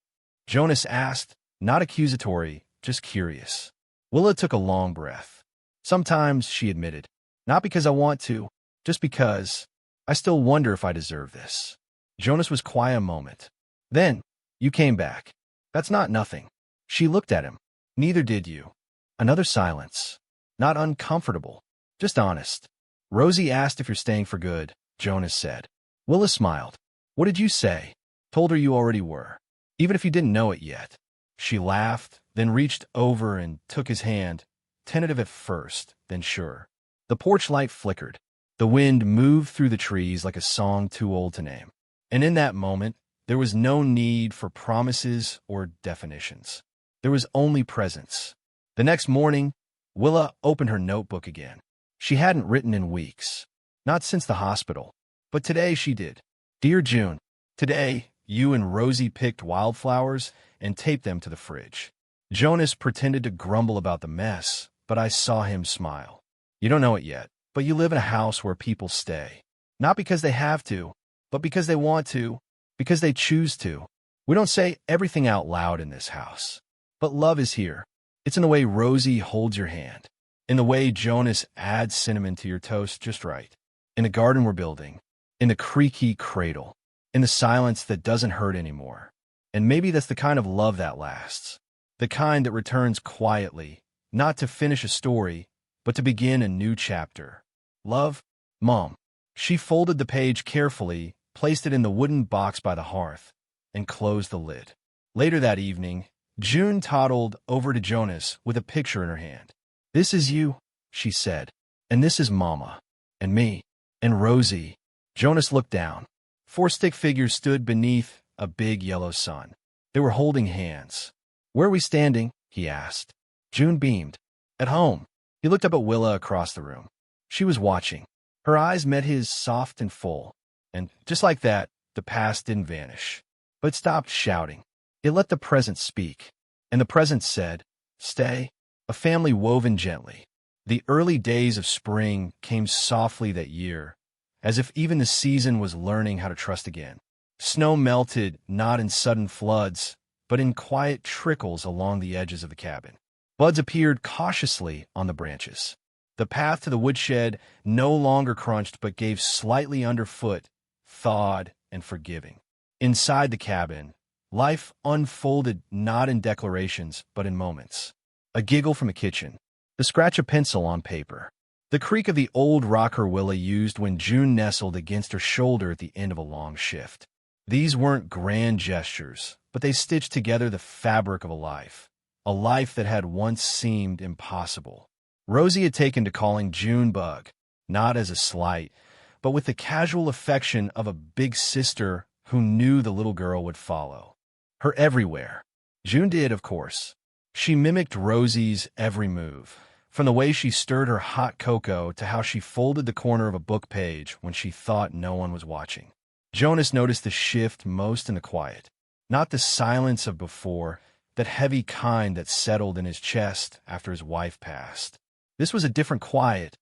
Jonas asked, Not accusatory, just curious. Willa took a long breath. Sometimes, she admitted. Not because I want to, just because I still wonder if I deserve this. Jonas was quiet a moment. Then, you came back. That's not nothing. She looked at him. Neither did you. Another silence. Not uncomfortable, just honest. Rosie asked if you're staying for good, Jonas said. Willa smiled. What did you say? Told her you already were. Even if you didn't know it yet. She laughed, then reached over and took his hand, tentative at first, then sure. The porch light flickered. The wind moved through the trees like a song too old to name. And in that moment, there was no need for promises or definitions. There was only presence. The next morning, Willa opened her notebook again. She hadn't written in weeks. Not since the hospital. But today she did. Dear June, today, you and Rosie picked wildflowers and taped them to the fridge. Jonas pretended to grumble about the mess, but I saw him smile. You don't know it yet, but you live in a house where people stay. Not because they have to, but because they want to, because they choose to. We don't say everything out loud in this house. But love is here. It's in the way Rosie holds your hand. In the way Jonas adds cinnamon to your toast just right. In the garden we're building. In the creaky cradle. In the silence that doesn't hurt anymore. And maybe that's the kind of love that lasts. The kind that returns quietly, not to finish a story, but to begin a new chapter. Love, Mom. She folded the page carefully, placed it in the wooden box by the hearth, and closed the lid. Later that evening, June toddled over to Jonas with a picture in her hand. This is you, she said, and this is Mama, and me, and Rosie. Jonas looked down. 4 stick figures stood beneath a big yellow sun. They were holding hands. Where are we standing? He asked. June beamed. At home. He looked up at Willa across the room. She was watching. Her eyes met his soft and full. And just like that, the past didn't vanish. But it stopped shouting. It let the present speak. And the present said, stay. A family woven gently. The early days of spring came softly that year, as if even the season was learning how to trust again. Snow melted not in sudden floods, but in quiet trickles along the edges of the cabin. Buds appeared cautiously on the branches. The path to the woodshed no longer crunched but gave slightly underfoot, thawed and forgiving. Inside the cabin, life unfolded not in declarations but in moments. A giggle from the kitchen, the scratch of pencil on paper, the creak of the old rocker Willa used when June nestled against her shoulder at the end of a long shift. These weren't grand gestures, but they stitched together the fabric of a life that had once seemed impossible. Rosie had taken to calling June Bug, not as a slight, but with the casual affection of a big sister who knew the little girl would follow her everywhere. June did, of course. She mimicked Rosie's every move, from the way she stirred her hot cocoa to how she folded the corner of a book page when she thought no one was watching. Jonas noticed the shift most in the quiet, not the silence of before, that heavy kind that settled in his chest after his wife passed. This was a different quiet,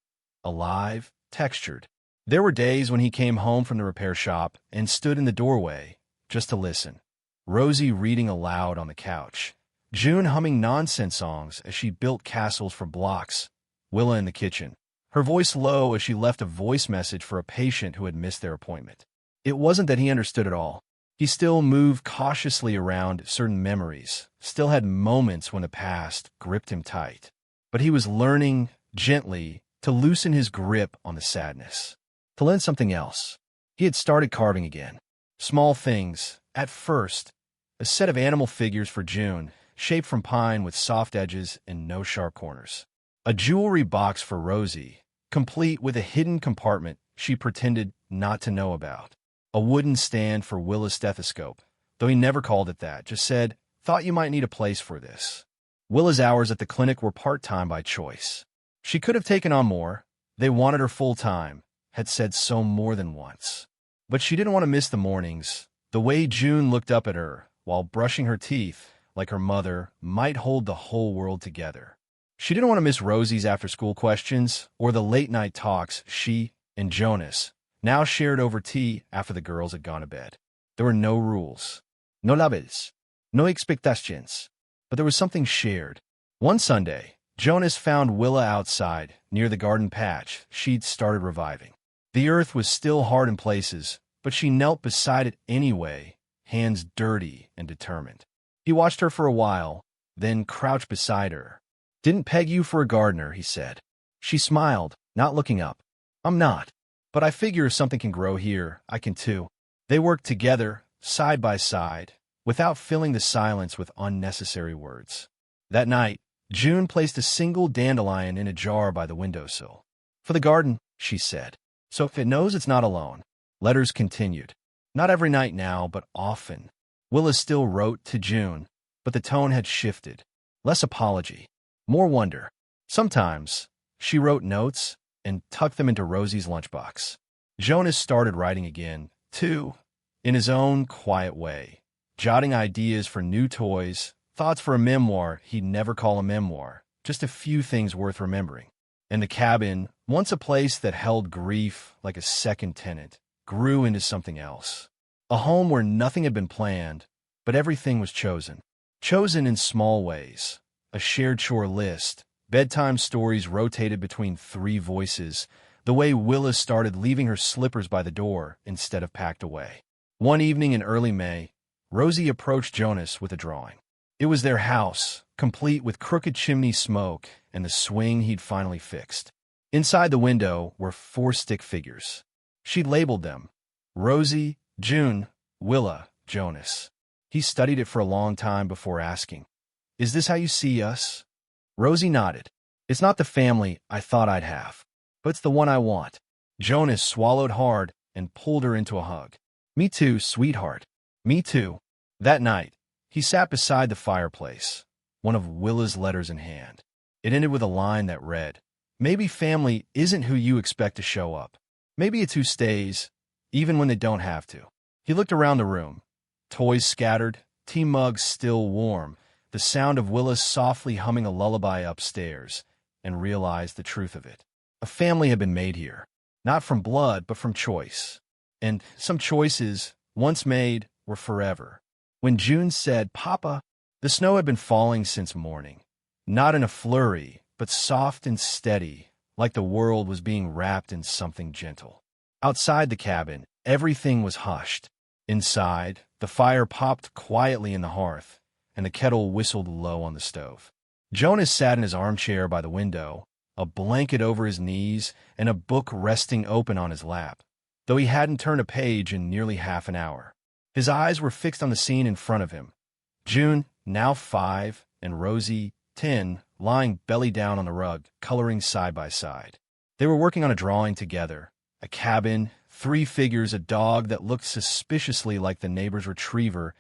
alive, textured. There were days when he came home from the repair shop and stood in the doorway just to listen. Rosie reading aloud on the couch. June humming nonsense songs as she built castles for blocks. Willa in the kitchen, her voice low as she left a voice message for a patient who had missed their appointment. It wasn't that he understood it all. He still moved cautiously around certain memories, still had moments when the past gripped him tight. But he was learning, gently, to loosen his grip on the sadness, to learn something else. He had started carving again. Small things, at first, a set of animal figures for June, shaped from pine with soft edges and no sharp corners. A jewelry box for Rosie, complete with a hidden compartment she pretended not to know about. A wooden stand for Willa's stethoscope, though he never called it that, just said, thought you might need a place for this. Willa's hours at the clinic were part-time by choice. She could have taken on more. They wanted her full-time, had said so more than once. But she didn't want to miss the mornings, the way June looked up at her while brushing her teeth, like her mother, might hold the whole world together. She didn't want to miss Rosie's after-school questions or the late-night talks she and Jonas now shared over tea after the girls had gone to bed. There were no rules, no labels, no expectations. but there was something shared. One Sunday, Jonas found Willa outside, near the garden patch she'd started reviving. The earth was still hard in places, but she knelt beside it anyway, hands dirty and determined. He watched her for a while, then crouched beside her. "Didn't peg you for a gardener," he said. She smiled, not looking up. "I'm not. But I figure if something can grow here, I can too." They worked together, side by side, without filling the silence with unnecessary words. That night, June placed a single dandelion in a jar by the windowsill. "For the garden," she said, "so if it knows it's not alone." Letters continued. Not every night now, but often. Willa still wrote to June, but the tone had shifted. Less apology, more wonder. Sometimes, she wrote notes and tucked them into Rosie's lunchbox. Jonas started writing again, too, in his own quiet way, jotting ideas for new toys, thoughts for a memoir he'd never call a memoir, just a few things worth remembering. And the cabin, once a place that held grief like a second tenant, grew into something else. A home where nothing had been planned, but everything was chosen. Chosen in small ways. A shared chore list, bedtime stories rotated between 3 voices, the way Willa started leaving her slippers by the door instead of packed away. One evening in early May, Rosie approached Jonas with a drawing. It was their house, complete with crooked chimney smoke and the swing he'd finally fixed. Inside the window were 4 stick figures. She'd labeled them: Rosie, June, Willa, Jonas. He studied it for a long time before asking, "Is this how you see us?" Rosie nodded. "It's not the family I thought I'd have, but it's the one I want." Jonas swallowed hard and pulled her into a hug. "Me too, sweetheart. Me too." That night, he sat beside the fireplace, one of Willa's letters in hand. It ended with a line that read, "Maybe family isn't who you expect to show up. Maybe it's who stays, even when they don't have to." He looked around the room. Toys scattered, tea mugs still warm, the sound of Willa softly humming a lullaby upstairs, and realized the truth of it. A family had been made here, not from blood, but from choice. And some choices, once made, were forever. When June said, "Papa," the snow had been falling since morning. Not in a flurry, but soft and steady, like the world was being wrapped in something gentle. Outside the cabin, everything was hushed. Inside, the fire popped quietly in the hearth, and the kettle whistled low on the stove. Jonas sat in his armchair by the window, a blanket over his knees and a book resting open on his lap, though he hadn't turned a page in nearly half an hour. His eyes were fixed on the scene in front of him. June, now 5, and Rosie, 10, lying belly down on the rug, coloring side by side. They were working on a drawing together, a cabin, 3 figures, a dog that looked suspiciously like the neighbor's retriever,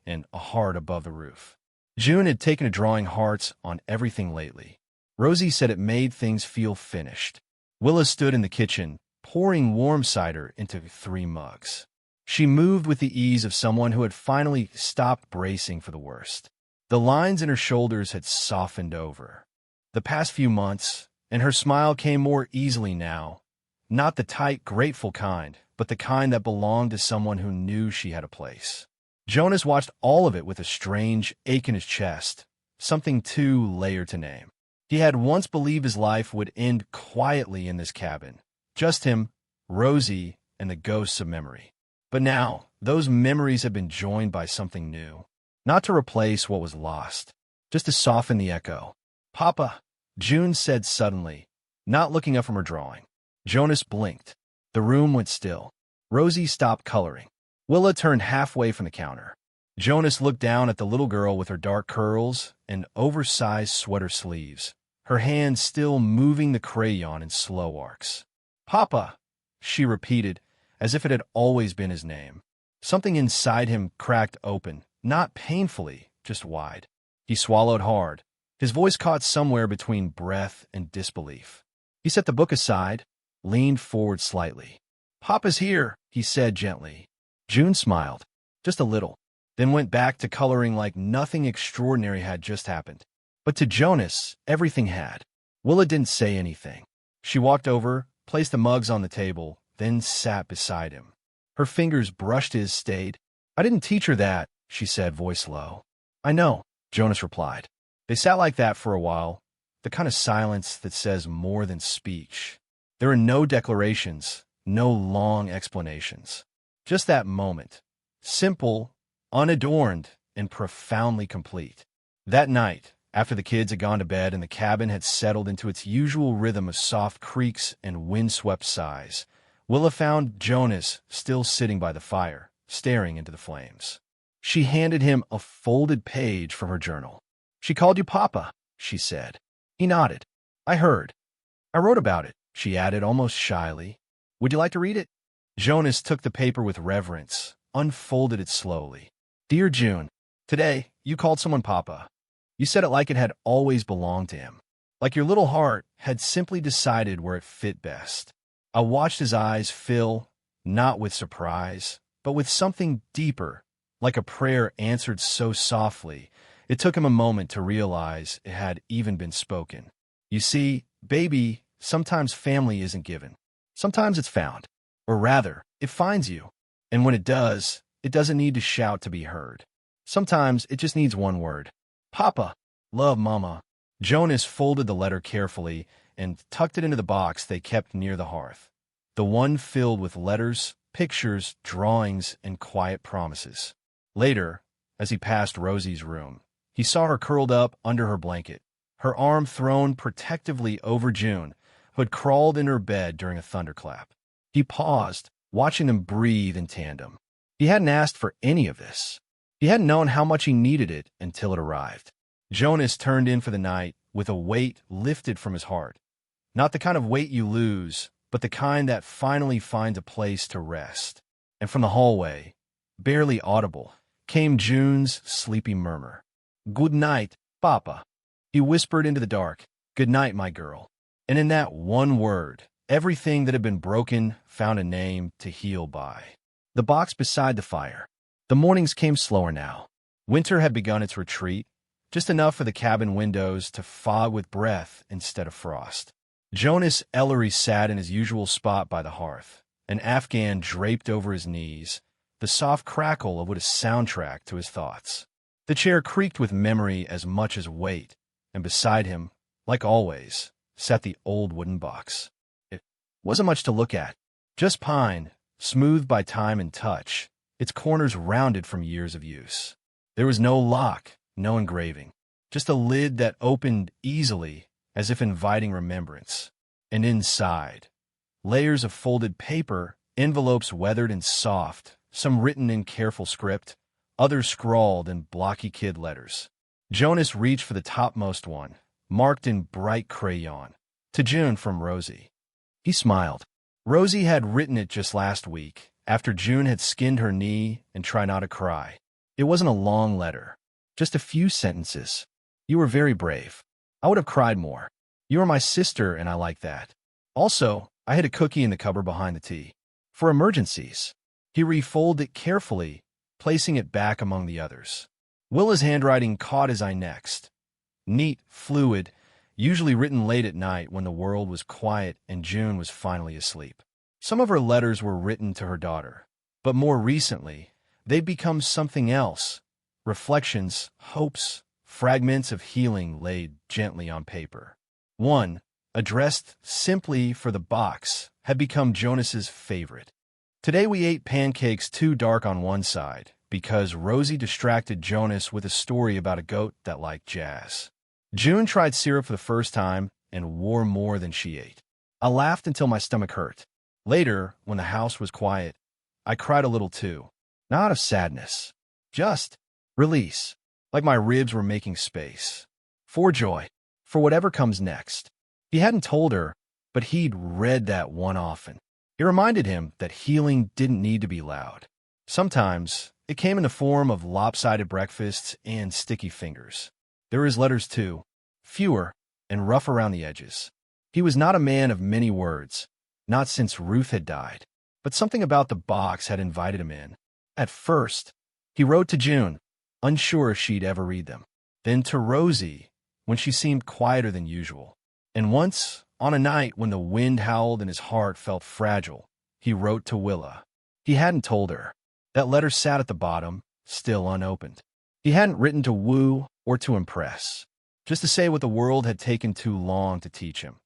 and a heart above the roof. June had taken to drawing hearts on everything lately. Rosie said it made things feel finished. Willa stood in the kitchen, pouring warm cider into 3 mugs. She moved with the ease of someone who had finally stopped bracing for the worst. The lines in her shoulders had softened over. The past few months, and her smile came more easily now. Not the tight, grateful kind, but the kind that belonged to someone who knew she had a place. Jonas watched all of it with a strange ache in his chest, something too layered to name. He had once believed his life would end quietly in this cabin. Just him, Rosie, and the ghosts of memory. But now, those memories had been joined by something new. Not to replace what was lost, just to soften the echo. "Papa," June said suddenly, not looking up from her drawing. Jonas blinked. The room went still. Rosie stopped coloring. Willa turned halfway from the counter. Jonas looked down at the little girl with her dark curls and oversized sweater sleeves, her hands still moving the crayon in slow arcs. "Papa," she repeated, as if it had always been his name. Something inside him cracked open, not painfully, just wide. He swallowed hard. His voice caught somewhere between breath and disbelief. He set the book aside, leaned forward slightly. "Papa's here," he said gently. June smiled, just a little, then went back to coloring like nothing extraordinary had just happened. But to Jonas, everything had. Willa didn't say anything. She walked over, placed the mugs on the table, then sat beside him. Her fingers brushed his, stayed. "I didn't teach her that," she said, voice low. "I know. Jonas replied. They sat like that for a while, the kind of silence that says more than speech. There are no declarations, no long explanations. Just that moment. Simple, unadorned, and profoundly complete. That night, after the kids had gone to bed and the cabin had settled into its usual rhythm of soft creaks and windswept sighs, Willa found Jonas still sitting by the fire, staring into the flames. She handed him a folded page from her journal. She called you Papa, she said. He nodded. I heard. I wrote about it, she added almost shyly. Would you like to read it? Jonas took the paper with reverence, unfolded it slowly. Dear June, today you called someone Papa. You said it like it had always belonged to him, like your little heart had simply decided where it fit best. I watched his eyes fill, not with surprise, but with something deeper, like a prayer answered so softly, it took him a moment to realize it had even been spoken. You see, baby, sometimes family isn't given. Sometimes it's found. Or rather, it finds you. And when it does, it doesn't need to shout to be heard. Sometimes it just needs one word. Papa, love Mama. Jonas folded the letter carefully and tucked it into the box they kept near the hearth. The one filled with letters, pictures, drawings, and quiet promises. Later, as he passed Rosie's room, he saw her curled up under her blanket, her arm thrown protectively over June, who had crawled in her bed during a thunderclap. He paused, watching them breathe in tandem. He hadn't asked for any of this. He hadn't known how much he needed it until it arrived. Jonas turned in for the night with a weight lifted from his heart. Not the kind of weight you lose, but the kind that finally finds a place to rest. And from the hallway, barely audible, came June's sleepy murmur. Good night, Papa. He whispered into the dark. Good night, my girl. And in that one word, everything that had been broken found a name to heal by. The box beside the fire. The mornings came slower now. Winter had begun its retreat, just enough for the cabin windows to fog with breath instead of frost. Jonas Ellery sat in his usual spot by the hearth, an Afghan draped over his knees, the soft crackle of what a soundtrack to his thoughts. The chair creaked with memory as much as weight, and beside him, like always, sat the old wooden box. It wasn't much to look at, just pine, smoothed by time and touch, its corners rounded from years of use. There was no lock, no engraving, just a lid that opened easily as if inviting remembrance. And inside, layers of folded paper, envelopes weathered and soft, some written in careful script, others scrawled in blocky kid letters. Jonas reached for the topmost one, marked in bright crayon. To June from Rosie. He smiled. Rosie had written it just last week, after June had skinned her knee and tried not to cry. It wasn't a long letter, just a few sentences. You were very brave. I would have cried more. You are my sister, and I like that. Also, I hid a cookie in the cupboard behind the tea. For emergencies. He refolded it carefully, placing it back among the others. Willa's handwriting caught his eye next. Neat, fluid, usually written late at night when the world was quiet and June was finally asleep. Some of her letters were written to her daughter, but more recently, they'd become something else. Reflections, hopes, fragments of healing laid gently on paper. One, addressed simply for the box, had become Jonas's favorite. Today we ate pancakes too dark on one side, because Rosie distracted Jonas with a story about a goat that liked jazz. June tried syrup for the first time and wore more than she ate. I laughed until my stomach hurt. Later, when the house was quiet, I cried a little too. Not out of sadness. Just release. Like my ribs were making space. For joy. For whatever comes next. He hadn't told her, but he'd read that one often. It reminded him that healing didn't need to be loud. Sometimes, it came in the form of lopsided breakfasts and sticky fingers. There were his letters too, fewer and rough around the edges. He was not a man of many words, not since Ruth had died, but something about the box had invited him in. At first, he wrote to June, unsure if she'd ever read them. Then to Rosie, when she seemed quieter than usual. And once, on a night when the wind howled and his heart felt fragile, he wrote to Willa. He hadn't told her. That letter sat at the bottom, still unopened. He hadn't written to woo or to impress, just to say what the world had taken too long to teach him.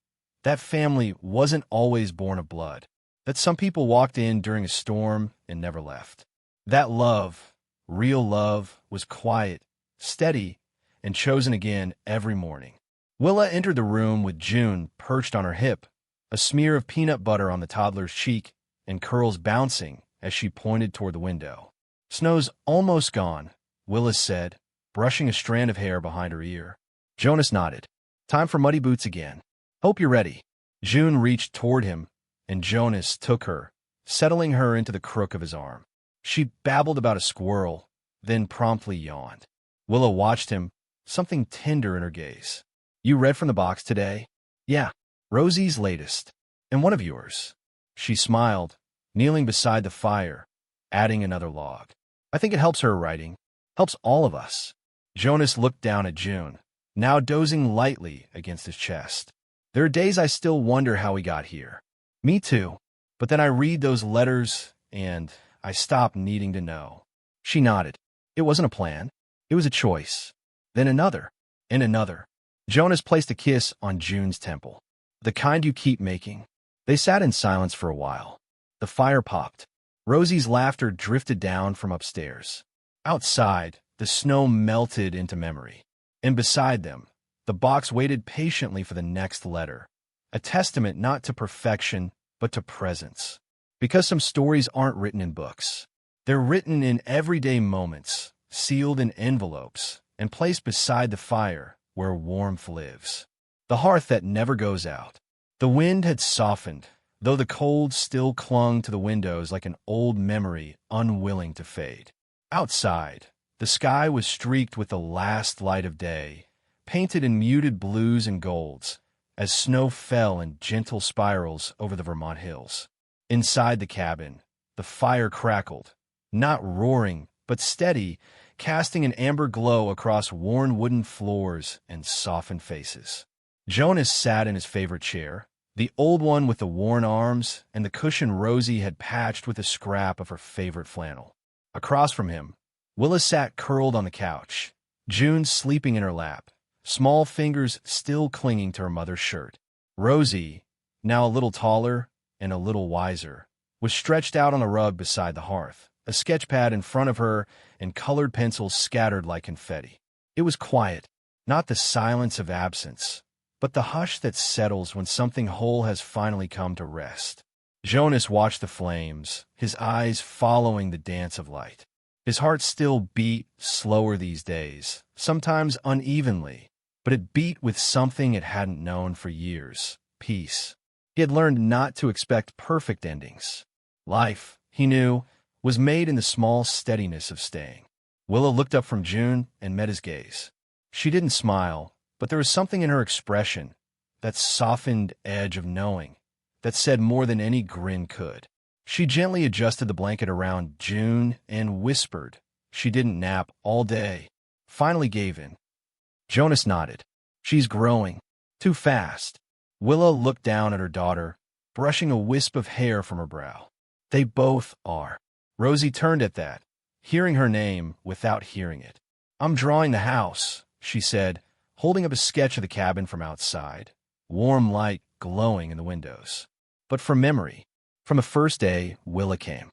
That family wasn't always born of blood, that some people walked in during a storm and never left. That love, real love, was quiet, steady, and chosen again every morning. Willa entered the room with June perched on her hip, a smear of peanut butter on the toddler's cheek, and curls bouncing as she pointed toward the window. "Snow's almost gone," Willa said, brushing a strand of hair behind her ear. Jonas nodded. "Time for muddy boots again. Hope you're ready." June reached toward him, and Jonas took her, settling her into the crook of his arm. She babbled about a squirrel, then promptly yawned. Willa watched him, something tender in her gaze. "You read from the box today?" "Yeah, Rosie's latest. And one of yours." She smiled, kneeling beside the fire, adding another log. "I think it helps her writing. Helps all of us." Jonas looked down at June, now dozing lightly against his chest. "There are days I still wonder how we got here." "Me too. But then I read those letters, and I stop needing to know." She nodded. "It wasn't a plan. It was a choice. Then another, and another." Jonas placed a kiss on June's temple. "The kind you keep making." They sat in silence for a while. The fire popped. Rosie's laughter drifted down from upstairs. Outside, the snow melted into memory. And beside them, the box waited patiently for the next letter, a testament not to perfection, but to presence. Because some stories aren't written in books. They're written in everyday moments, sealed in envelopes, and placed beside the fire where warmth lives. The hearth that never goes out. The wind had softened, though the cold still clung to the windows like an old memory unwilling to fade. Outside, the sky was streaked with the last light of day, painted in muted blues and golds, as snow fell in gentle spirals over the Vermont hills. Inside the cabin, the fire crackled, not roaring, but steady, casting an amber glow across worn wooden floors and softened faces. Jonas sat in his favorite chair, the old one with the worn arms and the cushion Rosie had patched with a scrap of her favorite flannel. Across from him, Willa sat curled on the couch, June sleeping in her lap, small fingers still clinging to her mother's shirt. Rosie, now a little taller and a little wiser, was stretched out on a rug beside the hearth, a sketchpad in front of her and colored pencils scattered like confetti. It was quiet, not the silence of absence, but the hush that settles when something whole has finally come to rest. Jonas watched the flames, his eyes following the dance of light. His heart still beat slower these days, sometimes unevenly, but it beat with something it hadn't known for years: peace. He had learned not to expect perfect endings. Life, he knew, was made in the small steadiness of staying. Willa looked up from June and met his gaze. She didn't smile, but there was something in her expression, that softened edge of knowing, that said more than any grin could. She gently adjusted the blanket around June and whispered she didn't nap all day. Finally gave in. Jonas nodded. "She's growing. Too fast." Willa looked down at her daughter, brushing a wisp of hair from her brow. "They both are." Rosie turned at that, hearing her name without hearing it. "I'm drawing the house," she said, holding up a sketch of the cabin from outside, warm light glowing in the windows. But from memory, from the first day Willa came.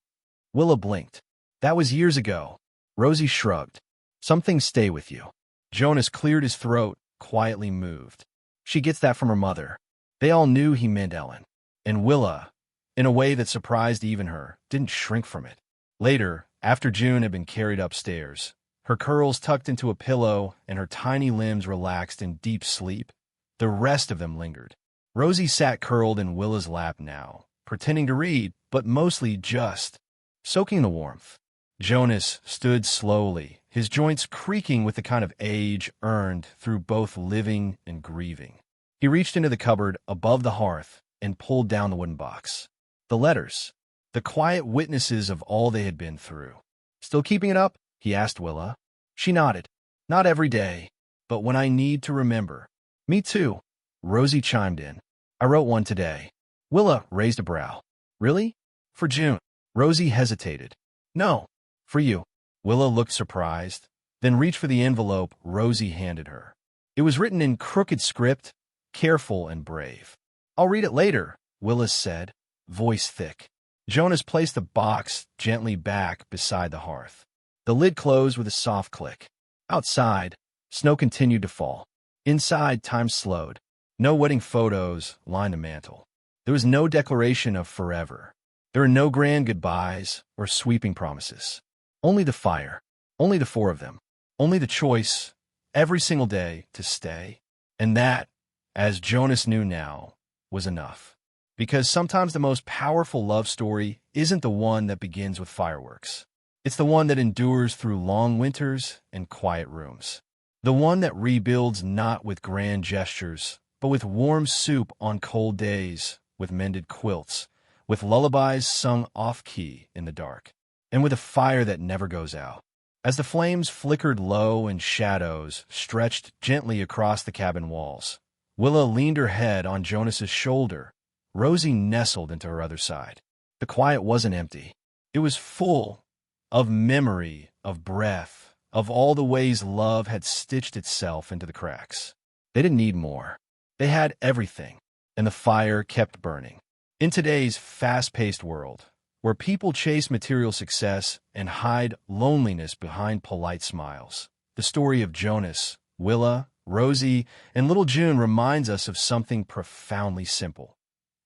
Willa blinked. "That was years ago." Rosie shrugged. "Some things stay with you." Jonas cleared his throat, quietly moved. "She gets that from her mother." They all knew he meant Ellen. And Willa, in a way that surprised even her, didn't shrink from it. Later, after June had been carried upstairs, her curls tucked into a pillow and her tiny limbs relaxed in deep sleep, the rest of them lingered. Rosie sat curled in Willa's lap now, pretending to read, but mostly just soaking the warmth. Jonas stood slowly, his joints creaking with the kind of age earned through both living and grieving. He reached into the cupboard above the hearth and pulled down the wooden box. The letters, the quiet witnesses of all they had been through. "Still keeping it up?" he asked Willa. She nodded. "Not every day, but when I need to remember." "Me too," Rosie chimed in. "I wrote one today." Willa raised a brow. "Really? For June?" Rosie hesitated. "No, for you." Willa looked surprised, then reached for the envelope Rosie handed her. It was written in crooked script, careful and brave. "I'll read it later," Willis said, voice thick. Jonas placed the box gently back beside the hearth. The lid closed with a soft click. Outside, snow continued to fall. Inside, time slowed. No wedding photos lined the mantel. There was no declaration of forever. There were no grand goodbyes or sweeping promises. Only the fire. Only the four of them. Only the choice, every single day, to stay. And that, as Jonas knew now, was enough. Because sometimes the most powerful love story isn't the one that begins with fireworks. It's the one that endures through long winters and quiet rooms. The one that rebuilds not with grand gestures, but with warm soup on cold days, with mended quilts, with lullabies sung off-key in the dark, and with a fire that never goes out. As the flames flickered low and shadows stretched gently across the cabin walls, Willa leaned her head on Jonas's shoulder. Rosie nestled into her other side. The quiet wasn't empty. It was full of memory, of breath, of all the ways love had stitched itself into the cracks. They didn't need more. They had everything, and the fire kept burning. In today's fast-paced world, where people chase material success and hide loneliness behind polite smiles, the story of Jonas, Willa, Rosie, and little June reminds us of something profoundly simple.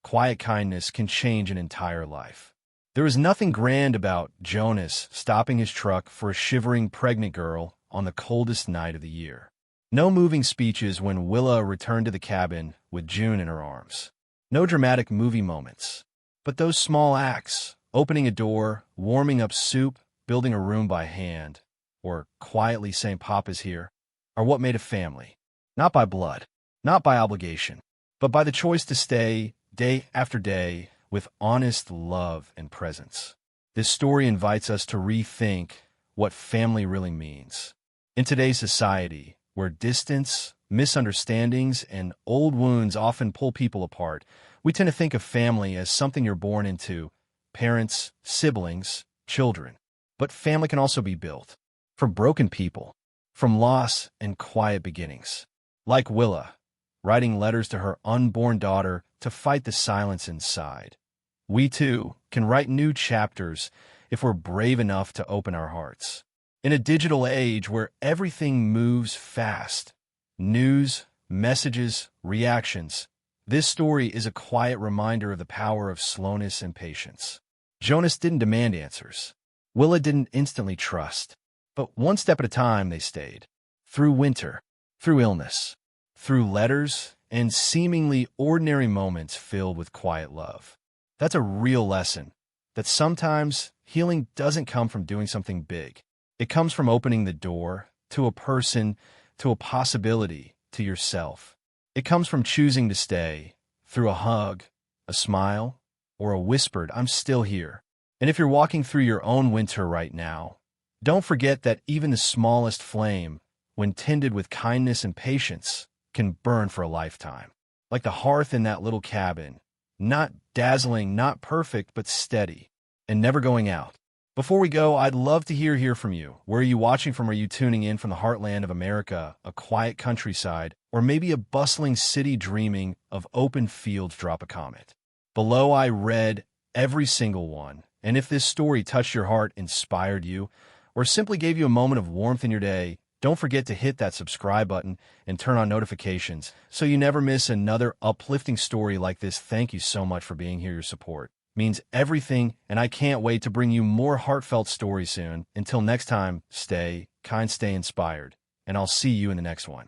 Quiet kindness can change an entire life. There is nothing grand about Jonas stopping his truck for a shivering pregnant girl on the coldest night of the year. No moving speeches when Willa returned to the cabin with June in her arms. No dramatic movie moments. But those small acts, opening a door, warming up soup, building a room by hand, or quietly saying Papa's here, are what made a family. Not by blood, not by obligation, but by the choice to stay day after day with honest love and presence. This story invites us to rethink what family really means. In today's society, where distance, misunderstandings, and old wounds often pull people apart, we tend to think of family as something you're born into: parents, siblings, children. But family can also be built from broken people, from loss and quiet beginnings. Like Willa, writing letters to her unborn daughter to fight the silence inside. We, too, can write new chapters if we're brave enough to open our hearts. In a digital age where everything moves fast, news, messages, reactions, this story is a quiet reminder of the power of slowness and patience. Jonas didn't demand answers. Willa didn't instantly trust. But one step at a time they stayed. Through winter, through illness, through letters, and seemingly ordinary moments filled with quiet love. That's a real lesson, that sometimes healing doesn't come from doing something big. It comes from opening the door to a person, to a possibility, to yourself. It comes from choosing to stay through a hug, a smile, or a whispered, "I'm still here." And if you're walking through your own winter right now, don't forget that even the smallest flame, when tended with kindness and patience, can burn for a lifetime. Like the hearth in that little cabin, not dazzling, not perfect, but steady, and never going out. Before we go, I'd love to hear from you. Where are you watching from? Are you tuning in from the heartland of America, a quiet countryside, or maybe a bustling city dreaming of open fields? Drop a comment. Below, I read every single one, and if this story touched your heart, inspired you, or simply gave you a moment of warmth in your day, don't forget to hit that subscribe button and turn on notifications so you never miss another uplifting story like this. Thank you so much for being here. Your support means everything, and I can't wait to bring you more heartfelt stories soon. Until next time, stay kind, stay inspired, and I'll see you in the next one.